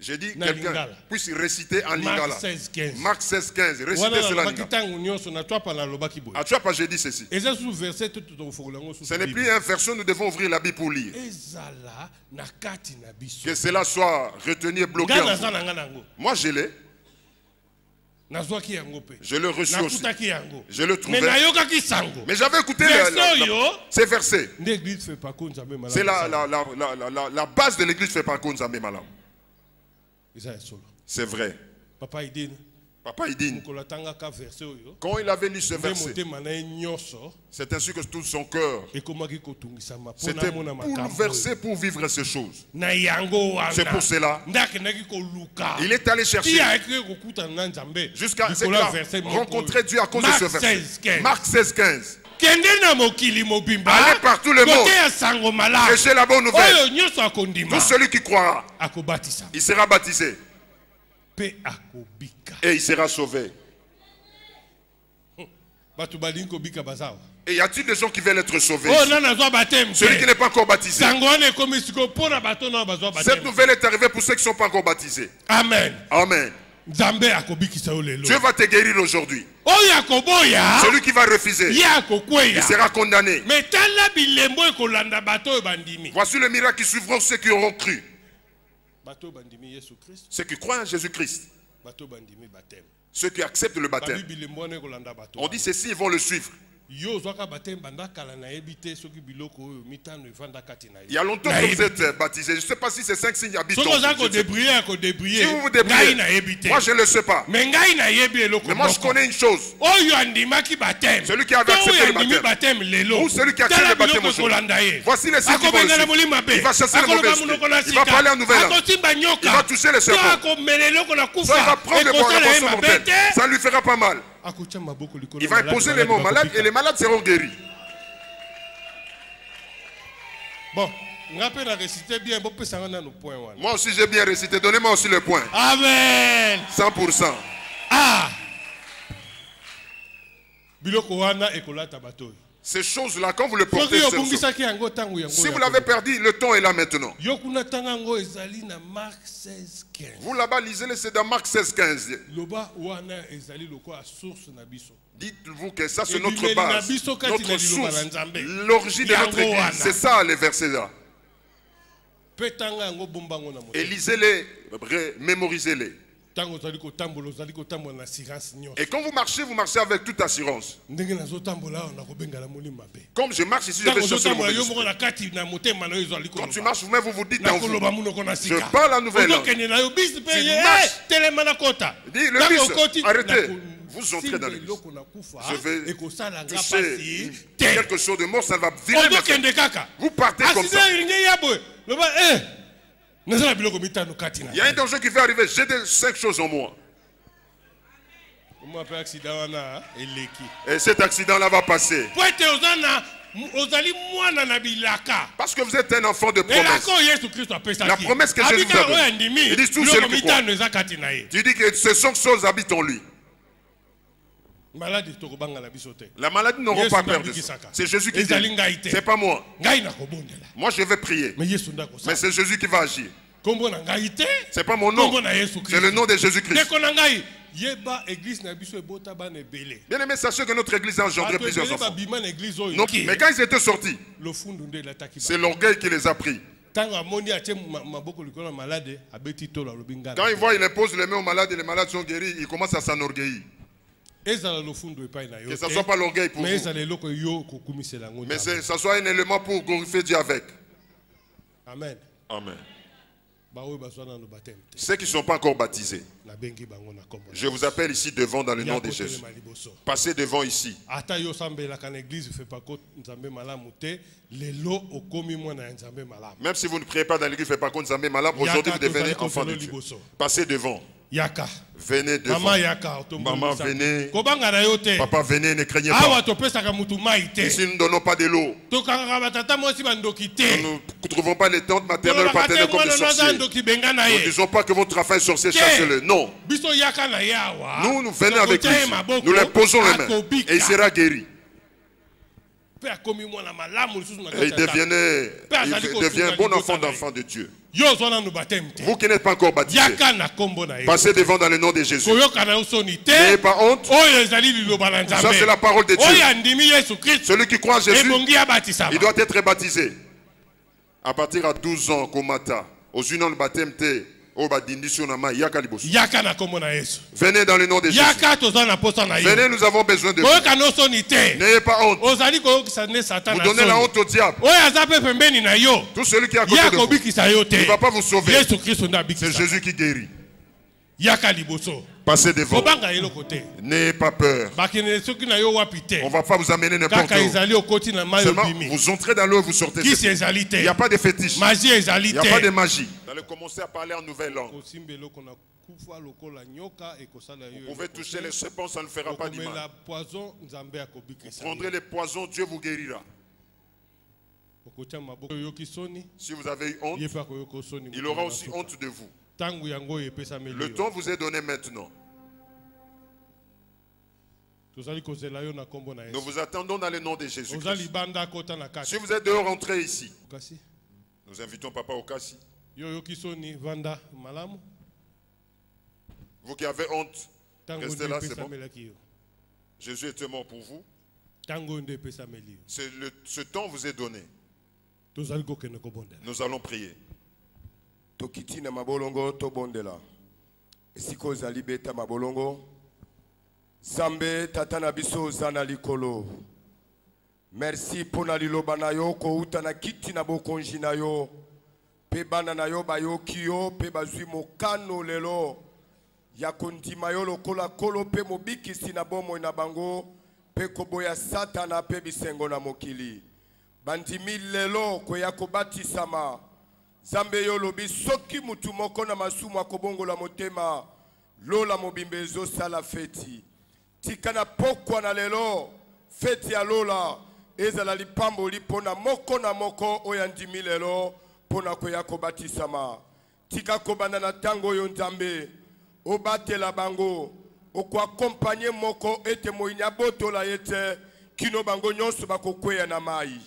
J'ai dit que quelqu'un puisse réciter en lingala. Marc 16, 15. Récitez cela en lingala. À Tchouapa, j'ai dit ceci. Ce n'est plus un verset, nous devons ouvrir la Bible pour lire. Que cela soit retenu et bloqué en vous. Moi, je l'ai. Je le reçu aussi. Je le trouvais. Mais j'avais écouté ces versets. C'est la base de l'église fait par contre Nzambe Malam. C'est vrai. Papa Idine, quand il avait lu ce verset, c'est ainsi que tout son cœur s'était bouleversé pour vivre ces choses. C'est pour cela il est allé chercher jusqu'à rencontrer Dieu à cause de ce verset. Marc 16, 15. Allez par tout le monde, prêchez la bonne nouvelle. Tout celui qui croira, il sera baptisé et il sera sauvé. Et y a-t-il des gens qui veulent être sauvés? Celui qui n'est pas encore baptisé. Cette nouvelle est arrivée pour ceux qui ne sont pas encore baptisés. Amen. Amen. Dieu va te guérir aujourd'hui. Celui qui va refuser, il sera condamné. Voici le miracle qui suivront ceux qui auront cru. Ceux qui croient en Jésus-Christ. Ceux qui acceptent le baptême. On dit ceci, ils vont le suivre. Il y a longtemps que vous êtes baptisé. Je ne sais pas si ces 5 signes habitent en vous. Si vous vous débrouillez, moi je ne le sais pas. Mais moi je connais une chose. Celui qui avait accepté le baptême, ou celui qui accepte le baptême aujourd'hui. Voici les signes qui vont le suivre. Il va chasser le mauvais esprit. Il va parler en nouvelle langue. Il va toucher le serpent. Ça, il va prendre le boisson mortel. Ça ne lui fera pas mal. Il va imposer les mots aux malades et les malades seront guéris. Bon, moi aussi j'ai bien récité. Donnez-moi aussi le point. Amen. 100%. Ah. Ces choses-là, quand vous le portez, si vous l'avez perdu, le temps est là maintenant. Vous là-bas, lisez-le, c'est dans Marc 16, 15. Dites-vous que ça, c'est notre base, notre source, l'origine de notre église. C'est ça, les versets là. Et lisez-les, mémorisez-les. Et quand vous marchez avec toute assurance. Comme je marche ici, je vais chercher le mauvais esprit. Quand tu marches, vous-même, vous vous dites en vous, je parle la nouvelle langue. Tu marches. Dis, le bus, arrêtez. Vous entrez dans l'église. Je vais toucher quelque chose de mort, ça va virer. Vous partez comme ça. Il y a un danger qui va arriver. J'ai 5 choses en moi. Et cet accident-là va passer. Parce que vous êtes un enfant de promesse. La promesse que Jésus vous a donnée. Il dit tout celui qui croit. Tu dis que ces 5 choses habitent en lui. La maladie n'aura pas peur de ça. C'est Jésus qui dit. C'est pas moi. Moi je vais prier. Mais c'est Jésus qui va agir. C'est pas mon nom. C'est le nom de Jésus-Christ. Bien aimé, sachez que notre église a engendré plusieurs enfants. Non, mais quand ils étaient sortis, c'est l'orgueil qui les a pris. Quand ils voient, il impose les mains aux malades et les malades sont guéris, ils commencent à s'enorgueillir. Que ce ne soit pas l'orgueil pour vous. Mais que ce soit un élément pour glorifier Dieu avec. Amen. Amen. Ceux qui ne sont pas encore baptisés, je vous appelle ici devant dans le nom de Jésus. Passez devant ici. Même si vous ne priez pas dans l'église, aujourd'hui vous devenez enfant de Dieu. Passez devant. Yaka. Venez devant. Maman Yaka. Maman venez. Papa venez, ne craignez pas. Ici nous ne donnons pas de l'eau. Nous ne trouvons pas les tantes maternelles ou paternelles comme des sorciers. Nous ne disons pas que votre affaire est sorcier, chassez-le. Non. Nous venons avec lui. Nous lui posons les mains. Et il sera guéri. Et il devient un bon enfant d'enfant de Dieu. Vous qui n'êtes pas encore baptisés, passez devant dans le nom de Jésus. N'ayez pas honte. Ça c'est la parole de Dieu. Celui qui croit en Jésus, il doit être baptisé. À partir de 12 ans, Komata, aux unions de baptême, venez dans le nom de Jésus. Venez, nous avons besoin de vous. N'ayez pas honte. Vous donnez la honte au diable. Tout celui qui est à côté de vous, il ne va pas vous sauver. C'est Jésus qui guérit. Passez devant. N'ayez pas peur. On ne va pas vous amener n'importe où. Seulement, vous entrez dans l'eau et vous sortez. Il n'y a pas de fétiche. Il n'y a pas de magie. Vous allez commencer à parler en nouvelle langue. Vous pouvez toucher les serpents, ça ne fera pas du mal. Vous prendrez les poisons, Dieu vous guérira. Si vous avez eu honte, il aura aussi honte de vous. Le temps vous est donné maintenant. Nous vous attendons dans le nom de Jésus. Si vous êtes dehors, rentrez ici. Nous invitons Papa Okasi. Vous qui avez honte, restez là, c'est bon. Jésus était mort pour vous. Ce temps vous est donné. Nous allons prier. Tokiti na mabolongo to bondela. Esiko zali beta mabolongo. Zambe tata na biso zana likolo. Merci pona liloba na yo ko uta na kiti na bokonji na yo. Pe bana na yo bayo kiyo pe bazwi mokano lelo. Ya kondima yo lokola kolo pe mobikisi na bomo na bango. Pe koboya satana pe bisengo na mokili. Bandimi lelo ko yakobati sama. Zambe yo lobi soki mutu moko na masumu akobongo la motema lola mobimbezo sala feti tikana pokwa na lelo feti ya lola ezala lipambo lipona moko na moko oyandimi lelo pona koya kobatisama tika kobanda na tango yo nzambe obatela bango okwakompanye moko ete moinya botola yete kino bango nyonso bakokweya na mai.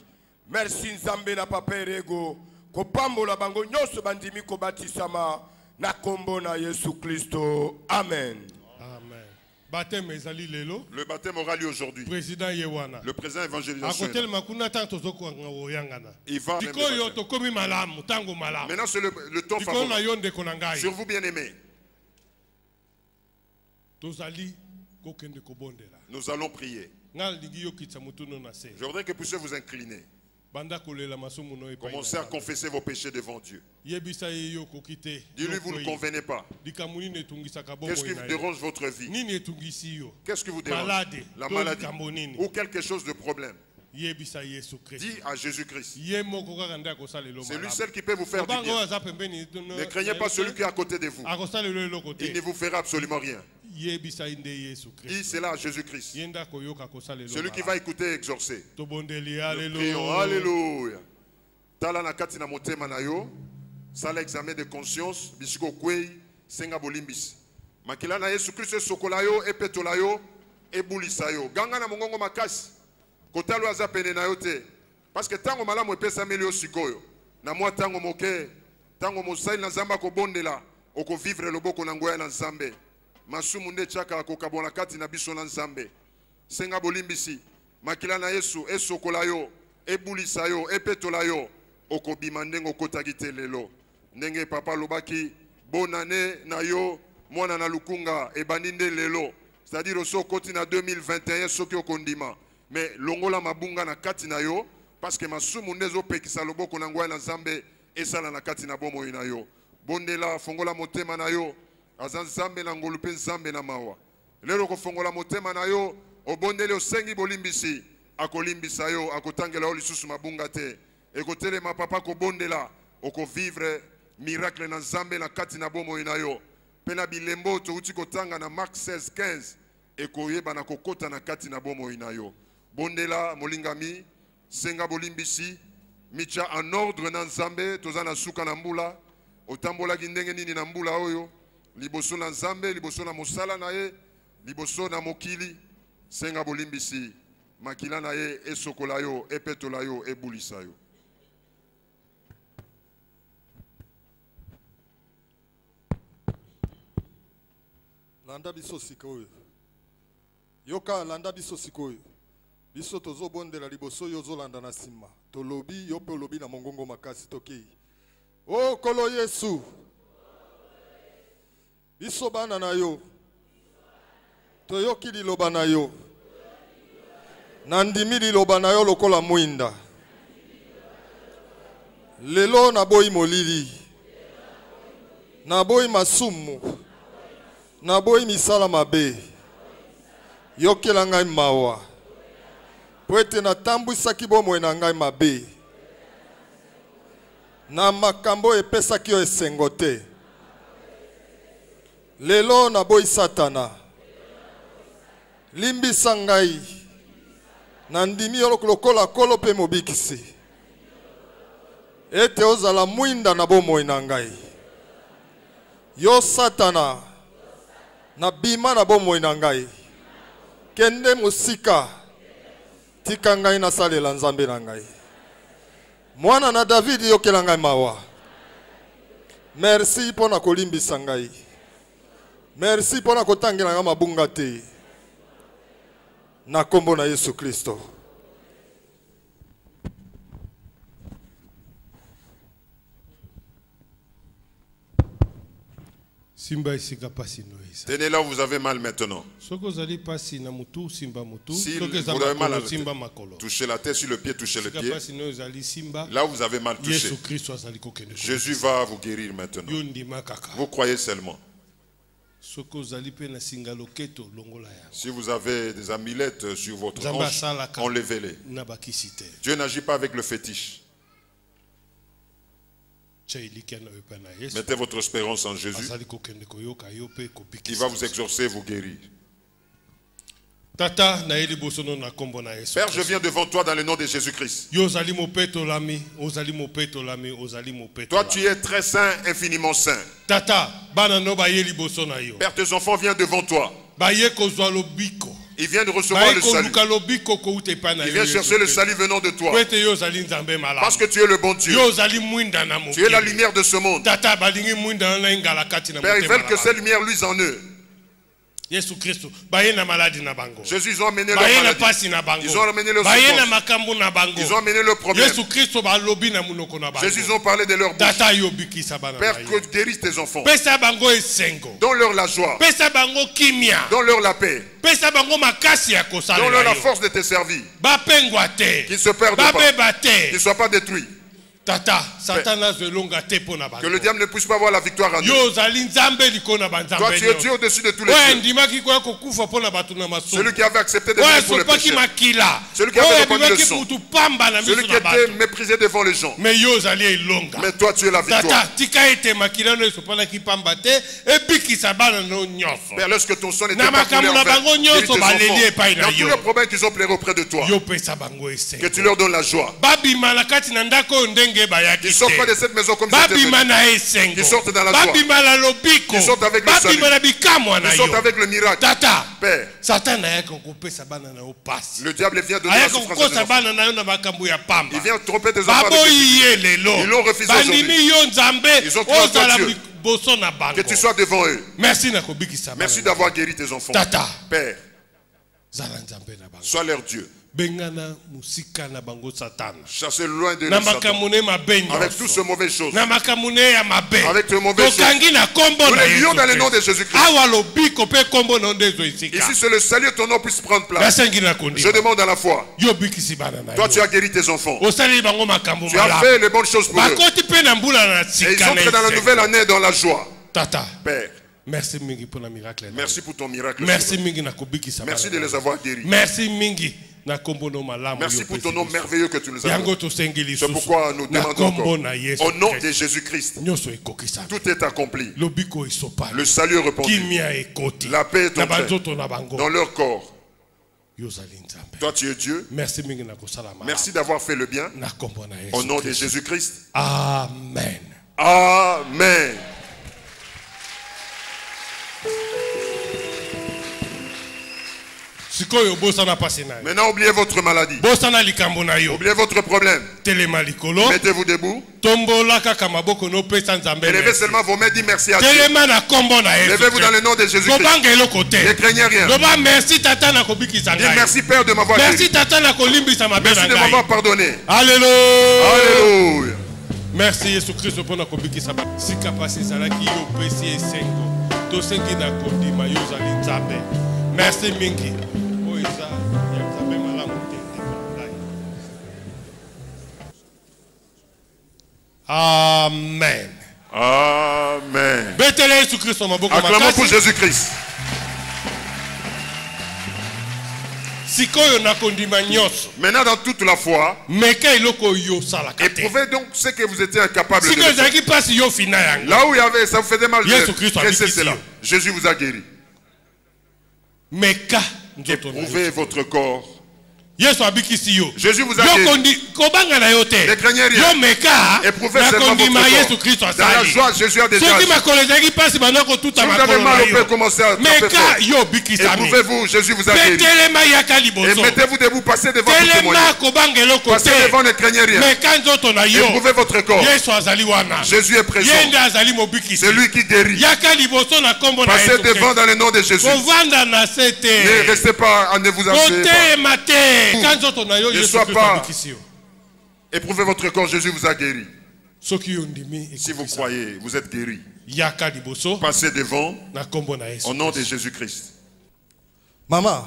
Merci nzambe na papa erego kopambola bango nyonso bandimi kobatisama na kombo na Yesu Kristo. Amen. Amen. Baptême ezali lelo. Le baptême aura lieu aujourd'hui. Président Yewana. Le président évangélisation. Akotel makuna tanto zoko ngoyangana. Il va. Dikoyo to komi malamu tango malamu. Maintenant c'est le temps favorable. Sur vous bien-aimés. Tozali kokende kobondela. Nous allons prier. Je voudrais que vous puissiez vous incliner. Commencez à confesser vos péchés devant Dieu. Dis-lui, vous ne convenez pas. Qu'est-ce qui vous dérange votre vie? Qu'est-ce qui vous dérange? La maladie ou quelque chose de problème. Dis à Jésus-Christ. C'est lui seul qui peut vous faire du bien. Ne craignez pas celui qui est à côté de vous. Il ne vous fera absolument rien. Dis cela à Jésus-Christ. Celui qui va écouter et exorcer. Prions. Alléluia. Tala na kati na motema na yo. Sala examen de conscience. Bisiko kwei. Senga bolimbis. Makila na Yesu Christ sokola yo. Epetola yo. Ebulisa yo. Ganga na mongongo makasi. Kotalo aza pene na yo te. Parce que tango malamu epesa meli yo sikoyo. Na mwa tango moke. Tango mosali na zamba ko bondela. Oko vivre loboko na ngoya na nzambe. Masumu nde chaka kokabona kati na biso na nzambe. Senga bolimbisi. Makila na Yesu esokola yo. Ebulisa yo. Epetola yo. Okobima ndengo kotagite lelo. Ndenge papa lobaki. Bonane na yo. Mwana na lukunga. Ebaninde lelo. C'est-à-dire au koti na 2021 soki okondima. Mais longola mabunga na kati na yo. Parce que masumu ndezo pekisa loboko na ngoya na nzambe. Esala na kati na bomo ina yo. Bondela fongola motema na yo. Azan zambe na ngolu pe zambe na mawa. Lelo ko fongola motema na yo. Obondele osengi bolimbisi. Akolimbisa yo. Akotangela oli susu mabunga te. Ekotele ma papa ko bondela. Oko vivre miracle na zambe na kati na bomo ina yo. Pena bilembo to uti kotanga na Mark 16:15. Ekoyeba na kokota na kati na bomo ina yo. Bondela molingami. Senga bolimbisi. Micha en ordre na nzambe. Tozana suka na mbula. Otambola kindenge nini na mbula oyo. Liboso na nzambe. Liboso na mosala na ye. Liboso na mokili. Senga bolimbisi. Makila na ye. Esokola yo. Epetola yo. Ebulisa yo. Landa biso sikoyo. Yoka landa biso sikoyo. Biso tozo bondela liboso yo zolanda na sima. Tolobi yo pe olobi na mongongo makasi tokei. Oh kolo Yesu. Biso bana na yo. Toyoki liloba na yo. Nandimi liloba na yo lokola mwinda. Lelo na boyi molili. Na boyi masumu. Na boyi misala mabe. Yokela ngai mawa. Po ete na tambwisaki bomoi na ngai mabe. Na makambo epesaki yo esengo te. Lelo na boyi Satana. Limbisa ngai. Na ndimi yo lokola kolo pe mobikisi. Ete ozala mwinda na bomoi na ngai. Yo Satana. Na bima na bomoi na ngai. Kende musika. Tika ngai na salela nzambe na ngai. Mwana na David yokela ngai mawa. Merci pona kolimbisa ngai. Merci pona kotangela ngai mabunga te. Na kombo na Yesu Kristo. Tenez là où vous avez mal maintenant. Si vous avez mal à la tête, touchez la tête sur le pied, touchez le pied. Là où vous avez mal touché, Jésus va vous guérir maintenant. Vous croyez seulement. Si vous avez des amulettes sur votre hanche, enlevez-les. Dieu n'agit pas avec le fétiche. Mettez votre espérance en Jésus. Il va vous exaucer, vous guérir. Père, je viens devant toi dans le nom de Jésus-Christ. Toi, tu es très saint, infiniment saint. Père, tes enfants viennent devant toi. Il vient de recevoir le salut. Il vient chercher le salut venant de toi. Parce que tu es le bon Dieu. Tu es la lumière de ce monde. Père, ils veulent que cette lumière luise en eux. Jésus, ils ont amené leur maladie. Ils ont amené leur souffrance. Ils ont amené leur problème. Jésus, ils ont parlé de leur bouche. Père, que guérisse tes enfants. Donne-leur la joie. Donne-leur la paix. Donne-leur la force de te servir. Qu'ils ne se perdent pas. Qu'ils ne soient pas détruits. Que le diable ne puisse pas avoir la victoire en nous. Toi, tu es Dieu au-dessus de tous les dieux. Celui qui avait accepté de mourir pour le péché. Celui qui avait répandu le sang. Celui qui était méprisé devant les gens. Mais toi, tu es la victoire. Père, lorsque ton sang n'était pas coulé en vain, dans tous les problèmes qu'ils ont pleuré auprès de toi, que tu leur donnes la joie. Ils sortent pas de cette maison comme c'était venu. Ils sortent dans la joie. Ils sortent avec le salut. Ils sortent avec le miracle. Père, le diable vient donner la souffrance à tes enfants. Il vient tromper tes enfants. Ils l'ont refusé aujourd'hui. Ils ont cru en toi, Dieu. Que tu sois devant eux. Merci d'avoir guéri tes enfants. Père, sois leur Dieu. Bengana musika na bango Satan. Chassez loin de nous avec toutes ces mauvaises choses. Avec ces mauvaises choses. Nous les lions dans le nom de Jésus-Christ. Ici c'est le salut, ton nom puisse prendre place. Je demande à la foi. Toi tu as guéri tes enfants. Tu as fait les bonnes choses pour eux. Et ils entrent dans la nouvelle année dans la joie. Tata. Père. Merci Mingi pour le miracle. Merci pour ton miracle. Merci Mingi na kobiki. Merci de les avoir guéris. Merci Mingi. Merci pour ton nom merveilleux que tu nous as donné. C'est pourquoi nous demandons encore, au nom de Jésus-Christ, tout est accompli. Le salut est répandu. La paix est entrée dans leur corps. Toi tu es Dieu. Merci d'avoir fait le bien. Au nom de Jésus-Christ. Amen. Amen. Maintenant, oubliez votre maladie. Oubliez votre problème. Mettez-vous debout. Élevez seulement vos mains, dites merci à Dieu. Levez-vous dans le nom de Jésus-Christ. Ne craignez rien. Dites merci Père de m'avoir guéri. Merci de m'avoir pardonné. Alléluia. Merci Jésus-Christ pour notre kobiki saba. Si capacité zalaki yo pesi esengo. To sengi na kondima yo zali nzambe. Merci mingi. Amen. Amen. Acclamons pour Jésus-Christ. Maintenant dans toute la foi, éprouvez donc ce que vous étiez incapable de faire. Là où il y avait, ça vous faisait mal de rester cela. Jésus vous a guéri. Éprouvez votre corps. Jésus vous a guéri. Ne craignez rien. Éprouvez seulement votre corps. Dans la joie, Jésus a déjà agi. Si vous avez mal au cœur, commencez à taper fort. Éprouvez-vous, Jésus vous a guéri. Et mettez-vous debout, passez devant tout témoignage. Passez devant, ne craignez rien. Éprouvez votre corps. Jésus est présent. C'est lui qui guérit. Passez devant dans le nom de Jésus. Ne restez pas, ne vous asseyez pas. Ne sois pas. Éprouvez votre corps, Jésus vous a guéri. Si vous croyez, vous êtes guéri. Passez devant au nom de Jésus-Christ. Maman,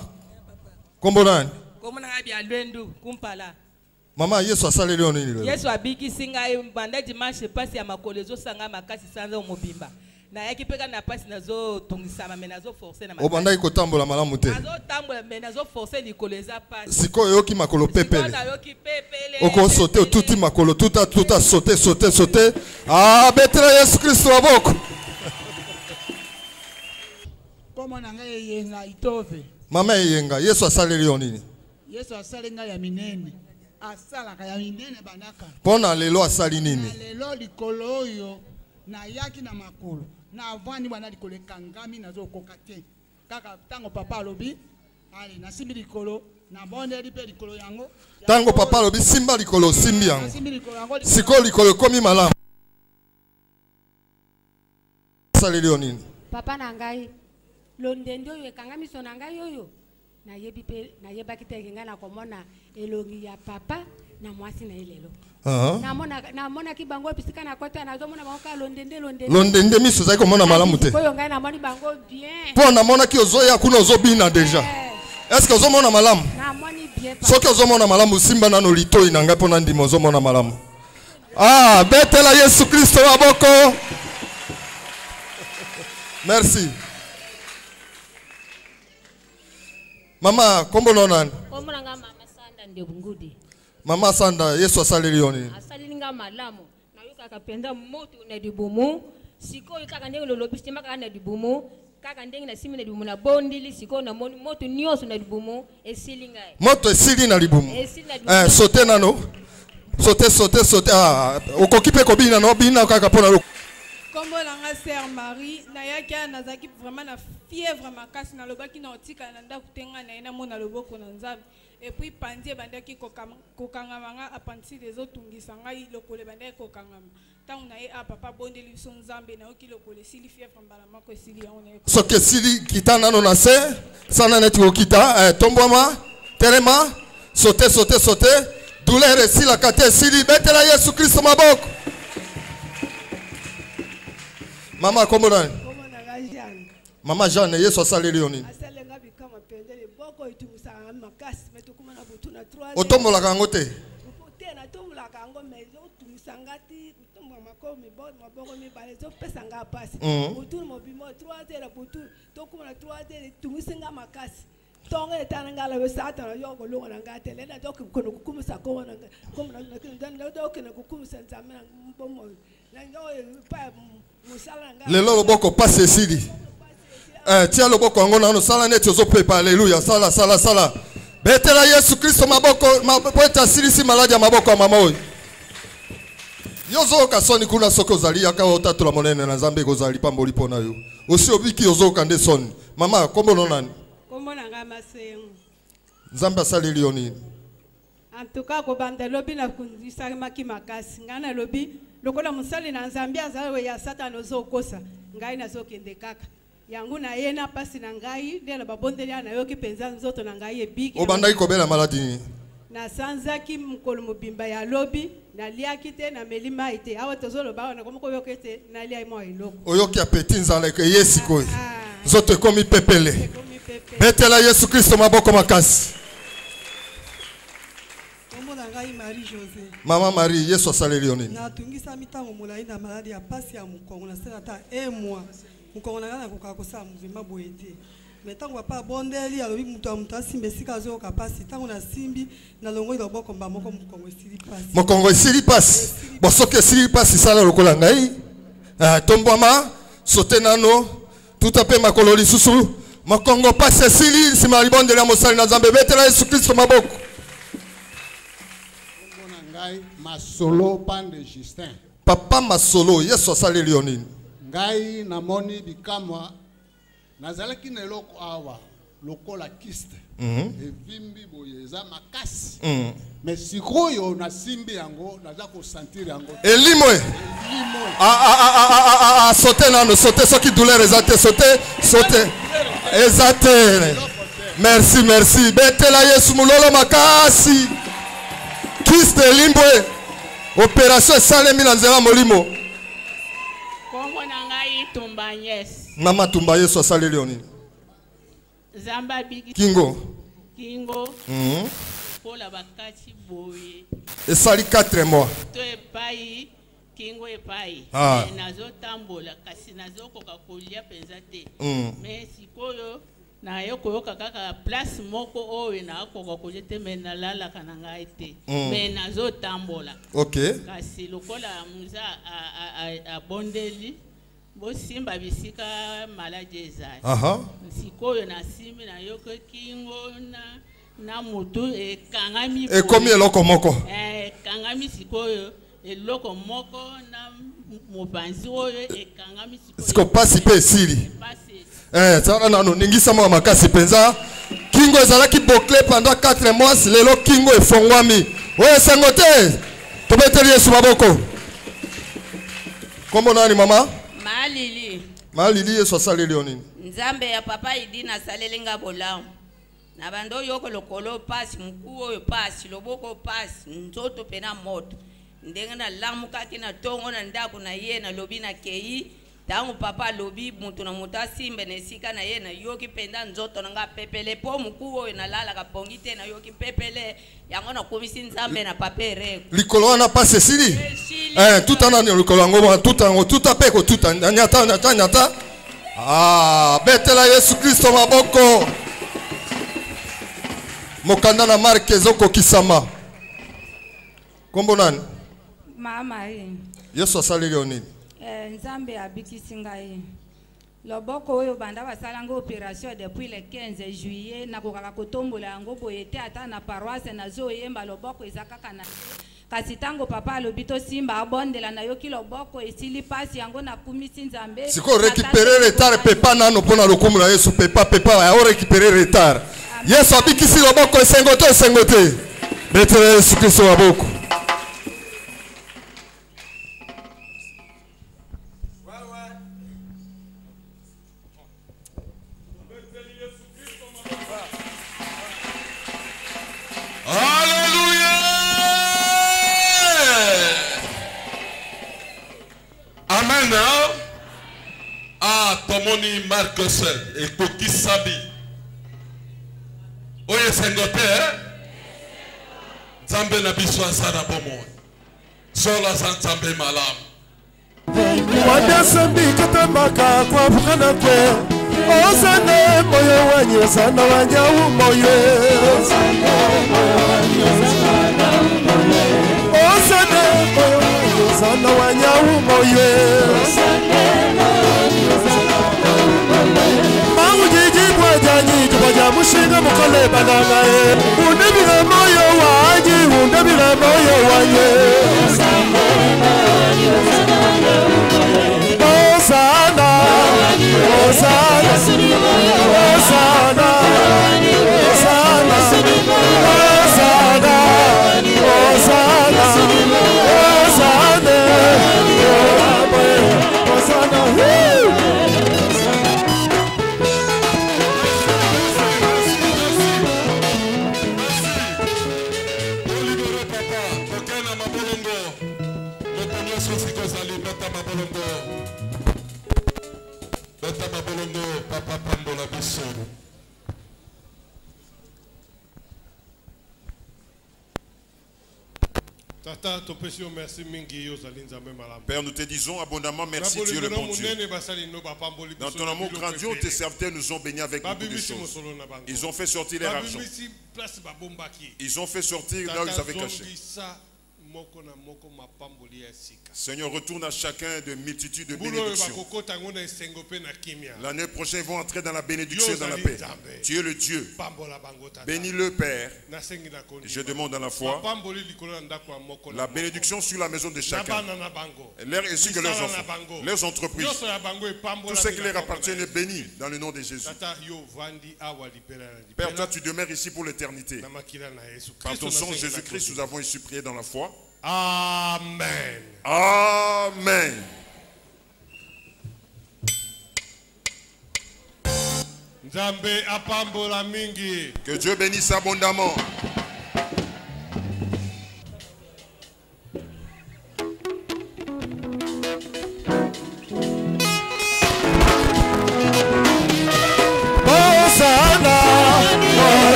Maman, Yesu asaleli yo nini lelo? Yesu abikisi ngai banda dimanche pasi ya makolo ezosanga makasi sanza mobimba. Na yaki peka na pasi nazo tungisama me nazo forcer na makasi. Obanda ikotambola malamu te. Nazo tambola me nazo forcer likolo eza pasi. Siko yoki makolo pepele. Siko yoki pepele. Oko sauter tuti makolo tuta sauter. Ah, betra Yesu Kristo aboko. Koma na ngai yenga itove. Mama yenga, Yesu asaleli yo nini? Yesu asali ngai ya minene. Asala ka ya minene banaka. Pona lelo asali nini? Lelo likolo oyo na yaki na makolo. Na avani wana likolo kangami nazo kokate. Kaka tango papa alobi, ali na simbi likolo, na bonde lipe likolo yango. Tango papa alobi simba likolo simbi yango. Siko likolo komi malamu. Asali yo nini? Papa na ngai londendo yo kangami so na ngai yoyo. Na yebi pe na yebaki te ngai na komona elongi ya papa na mwasi na elelo. Na mona ki bango pisika na kota na zo mona bango ka londende miso zai komona malamu te. Koyo ngai na moni bango bien. Po na mona ki ozoya kuna ozobina déjà. Est-ce que ozomona malamu? Na moni bien. Soki ozomona malamu simba na no litoi na ngai po na ndimo ozomona malamu. Ah, betela Yesu Kristo waboko. Merci. Mama, kombo nonani? Kombo nanga mama Sanda Ndebungudi. Mama Sanda, Yesu asaleli yo nini? Asaleli nga malamu. Na yo kaka penda moto na dibumu. Siko kaka ndenge lolobi sima kaka na dibumu. Kaka ndenge na simi na dibumu na bondili siko na moto nyoso na dibumu esili ngai. Moto esili na dibumu. Sauter nano. Sauter. Ah, okoki pe kobina no bina kaka pona lo. Kombo nanga sœur Marie na yaki nazaki vraiment na fièvre makasi na lobaki na otika na ndako tenga na ina mona loboko na nzambe et puis pandie bandaki kokanga manga apantisi des otungisa ngai lokole bandaki kokanga tangu na ye a papa bondeli biso nzambe na yoki lokole sili fièvre mbala mako sili yango na soki sili kitana no na se sana neti okita tombwama telema Sautez, sautez, sautez. Douleur ici, la kate sili. Betela Yesu Christ maboko. Maman, comment on Maman Jeanne, Yesu asali lioni. Otombola kangote. Lelo loboko passe sili. Tiens loboko ngona no sala net ozo pepa alléluia sala sala sala. Betela Yesu Kristo maboko maboko sili si maladi ya maboko ya mama oyo. Yozo kasoni kuna soko zali aka otatu la monene na Nzambe kozali pamboli pona yo. Osi obiki yozo kande soni. Mama kombo nonani? Kombo nanga masengo. Nzambe asali lioni. En tout cas ko banda lobi na kundisa maki makasi ngana lobi lokola musali na Nzambe azali ya satana ozo kosa ngai na zo kende kaka. Yangu na yena pasi na ngai ndela babondeli na yoki penza nzoto na ngai ebiki. Obanda ikobela maladi. Na sanzaki mukolo mobimba ya lobi na liaki te na melima ite awa tozolo bawa na komoko yokete na lia mo iloko. Oyoki apeti nzala ke Yesu ko. Zote komi pepele. Betela Yesu Kristo maboko makasi. Marie José. Mama Marie, Yesu asali lioni. Na tungisa mitango mulai na maladi ya pasi ya mukongo na sena ta emwa. Mukongo na ngana kokakosa muzima boete. Metango papa bondeli alobi mutu amutasi mbesika zo ka pasi tango na simbi na longo ilo boko mba moko mukongo esili pasi. Mukongo esili pasi. Bosoke esili pasi sala lokola ngai. Tombwama sote nano tout ape makolo lisusu. Mukongo pasi esili sima libondeli ya mosali na Nzambe betela Yesu Kristo maboko. Masolo Pande Justin. Papa Masolo, Yesu asali lioni. Ngai namoni bikamwa nazalaki na eloko awa lokola kiste. Evimbi boye eza makasi. Mais sikoyo na simbi yango naza ko sentir yango. Elimwe. Sauter nano, sauter soki douleur ezate, sauter. Ezate. Merci, merci. Betela Yesu mulolo makasi. Kiste limbwe. Opération salemi na nzela molimo. Kongo na ngai Tumba Yes. Mama Tumba Yesu asali lioni. Zamba bigi. Kingo. Pola bakati boye. Esali 4 mois. To epai Kingo epai. Nazo tambola kasi nazo koka kolia penza te. Mais sikoyo na yoko kaka place moko oyo na koka kolete mena lala kana ngai te. Mais nazo tambola. OK. Kasi lokola muza a bondeli bo simba bisika maladi ezali. Sikoyo na simi na yoko Kingo na mutu kangami. E komi eloko moko. Kangami sikoyo eloko moko na mopanzi oyo kangami sikoyo. Siko pasi pe sili. Tsara nano ningisa mwa makasi penza. Kingo ezalaki bouclé pendant 4 mois, lelo Kingo efongwami. Oye sangote. Tobeteli Yesu maboko. Kombo nani mama? Malili. Malili Yesu asali lioni. Nzambe ya papa idina salelenga bolao. Na bando yoko lokolo pasi mkuo yo pasi loboko pasi nzoto pena moto. Ndenge na lamuka kina tongo na ndako na ye na lobi na kei. Tango papa lobi mutu na muta simbe nesika na ye na yoki penda nzoto nga pepele po mkuo na lala kapongite na yoki pepele yango na komisi Nzambe na papere. Likolo na passe sili. Tout en année likolo ngoma tout apeko tout nyata. Betela Yesu Kristo maboko. Mokanda na marke zoko kisama. Kombo nani? Mama Yesu asali lioni. Nzambe abikisi ngai. Loboko oyo banda basalanga opération depuis le 15 juillet na kokaka kotombola yango boyete ata na paroisse na zo yemba loboko ezakaka na kasi tango papa alobi to simba abondela na yoki loboko esili pasi yango na kumisi Nzambe. Siko récupérer retard pepa nano pona lokumu na Yesu pepa ya récupérer retard. Yesu abikisi loboko esengote. Betela Yesu Kristo maboko. Ah! Amen. Hein? Ah, Tomoni Marcos et Koki Sabi. Oye Sengote, hein? Zambe na biswa sana bomo. Sola san zambe malam. Wanda sambi katamaka kwa bukana kwe. Osane moyo wanyo sana wanyawu moyo. Osane moyo wanyo sana wanyawu moyo. Mangu jiji kwa janyi kwa mushinga mukole banana e. Undebile moyo wanyi, undebile moyo wanyi. Osana, Osana, Osana, Osana, Osana, Osana, Papa Pambola Bisso. Père, nous te disons abondamment merci Dieu le bon Dieu. Dans ton amour grandiose, tes serviteurs nous ont bénis avec beaucoup de choses. Ils ont fait sortir leur argent. Ils ont fait sortir là où ils avaient caché. Seigneur, retourne à chacun de multitudes de bénédictions. L'année prochaine, ils vont entrer dans la bénédiction et dans la paix. Tu es le Dieu. Bénis-le, Père. Je demande dans la foi la bénédiction sur la maison de chacun. Ainsi que leurs enfants, leurs entreprises. Tout ce qui leur appartient est béni dans le nom de Jésus. Père, toi, tu demeures ici pour l'éternité. Par ton sang, Jésus-Christ, nous avons ici prié dans la foi. Amen. Amen. Que Dieu bénisse abondamment.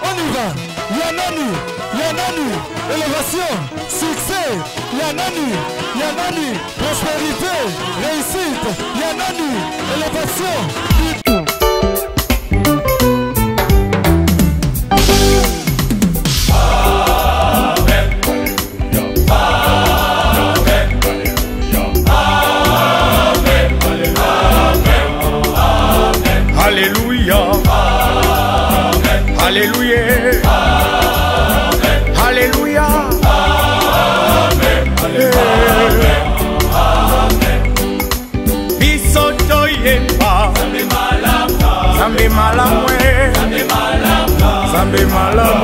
On y va. Yanani, élévation, succès, Yanani, prospérité, réussite, Yanani, élévation. Alléluia. Alléluia. Alléluia. Bisoto yemba. Zambi malamwe. Zambi malamwe.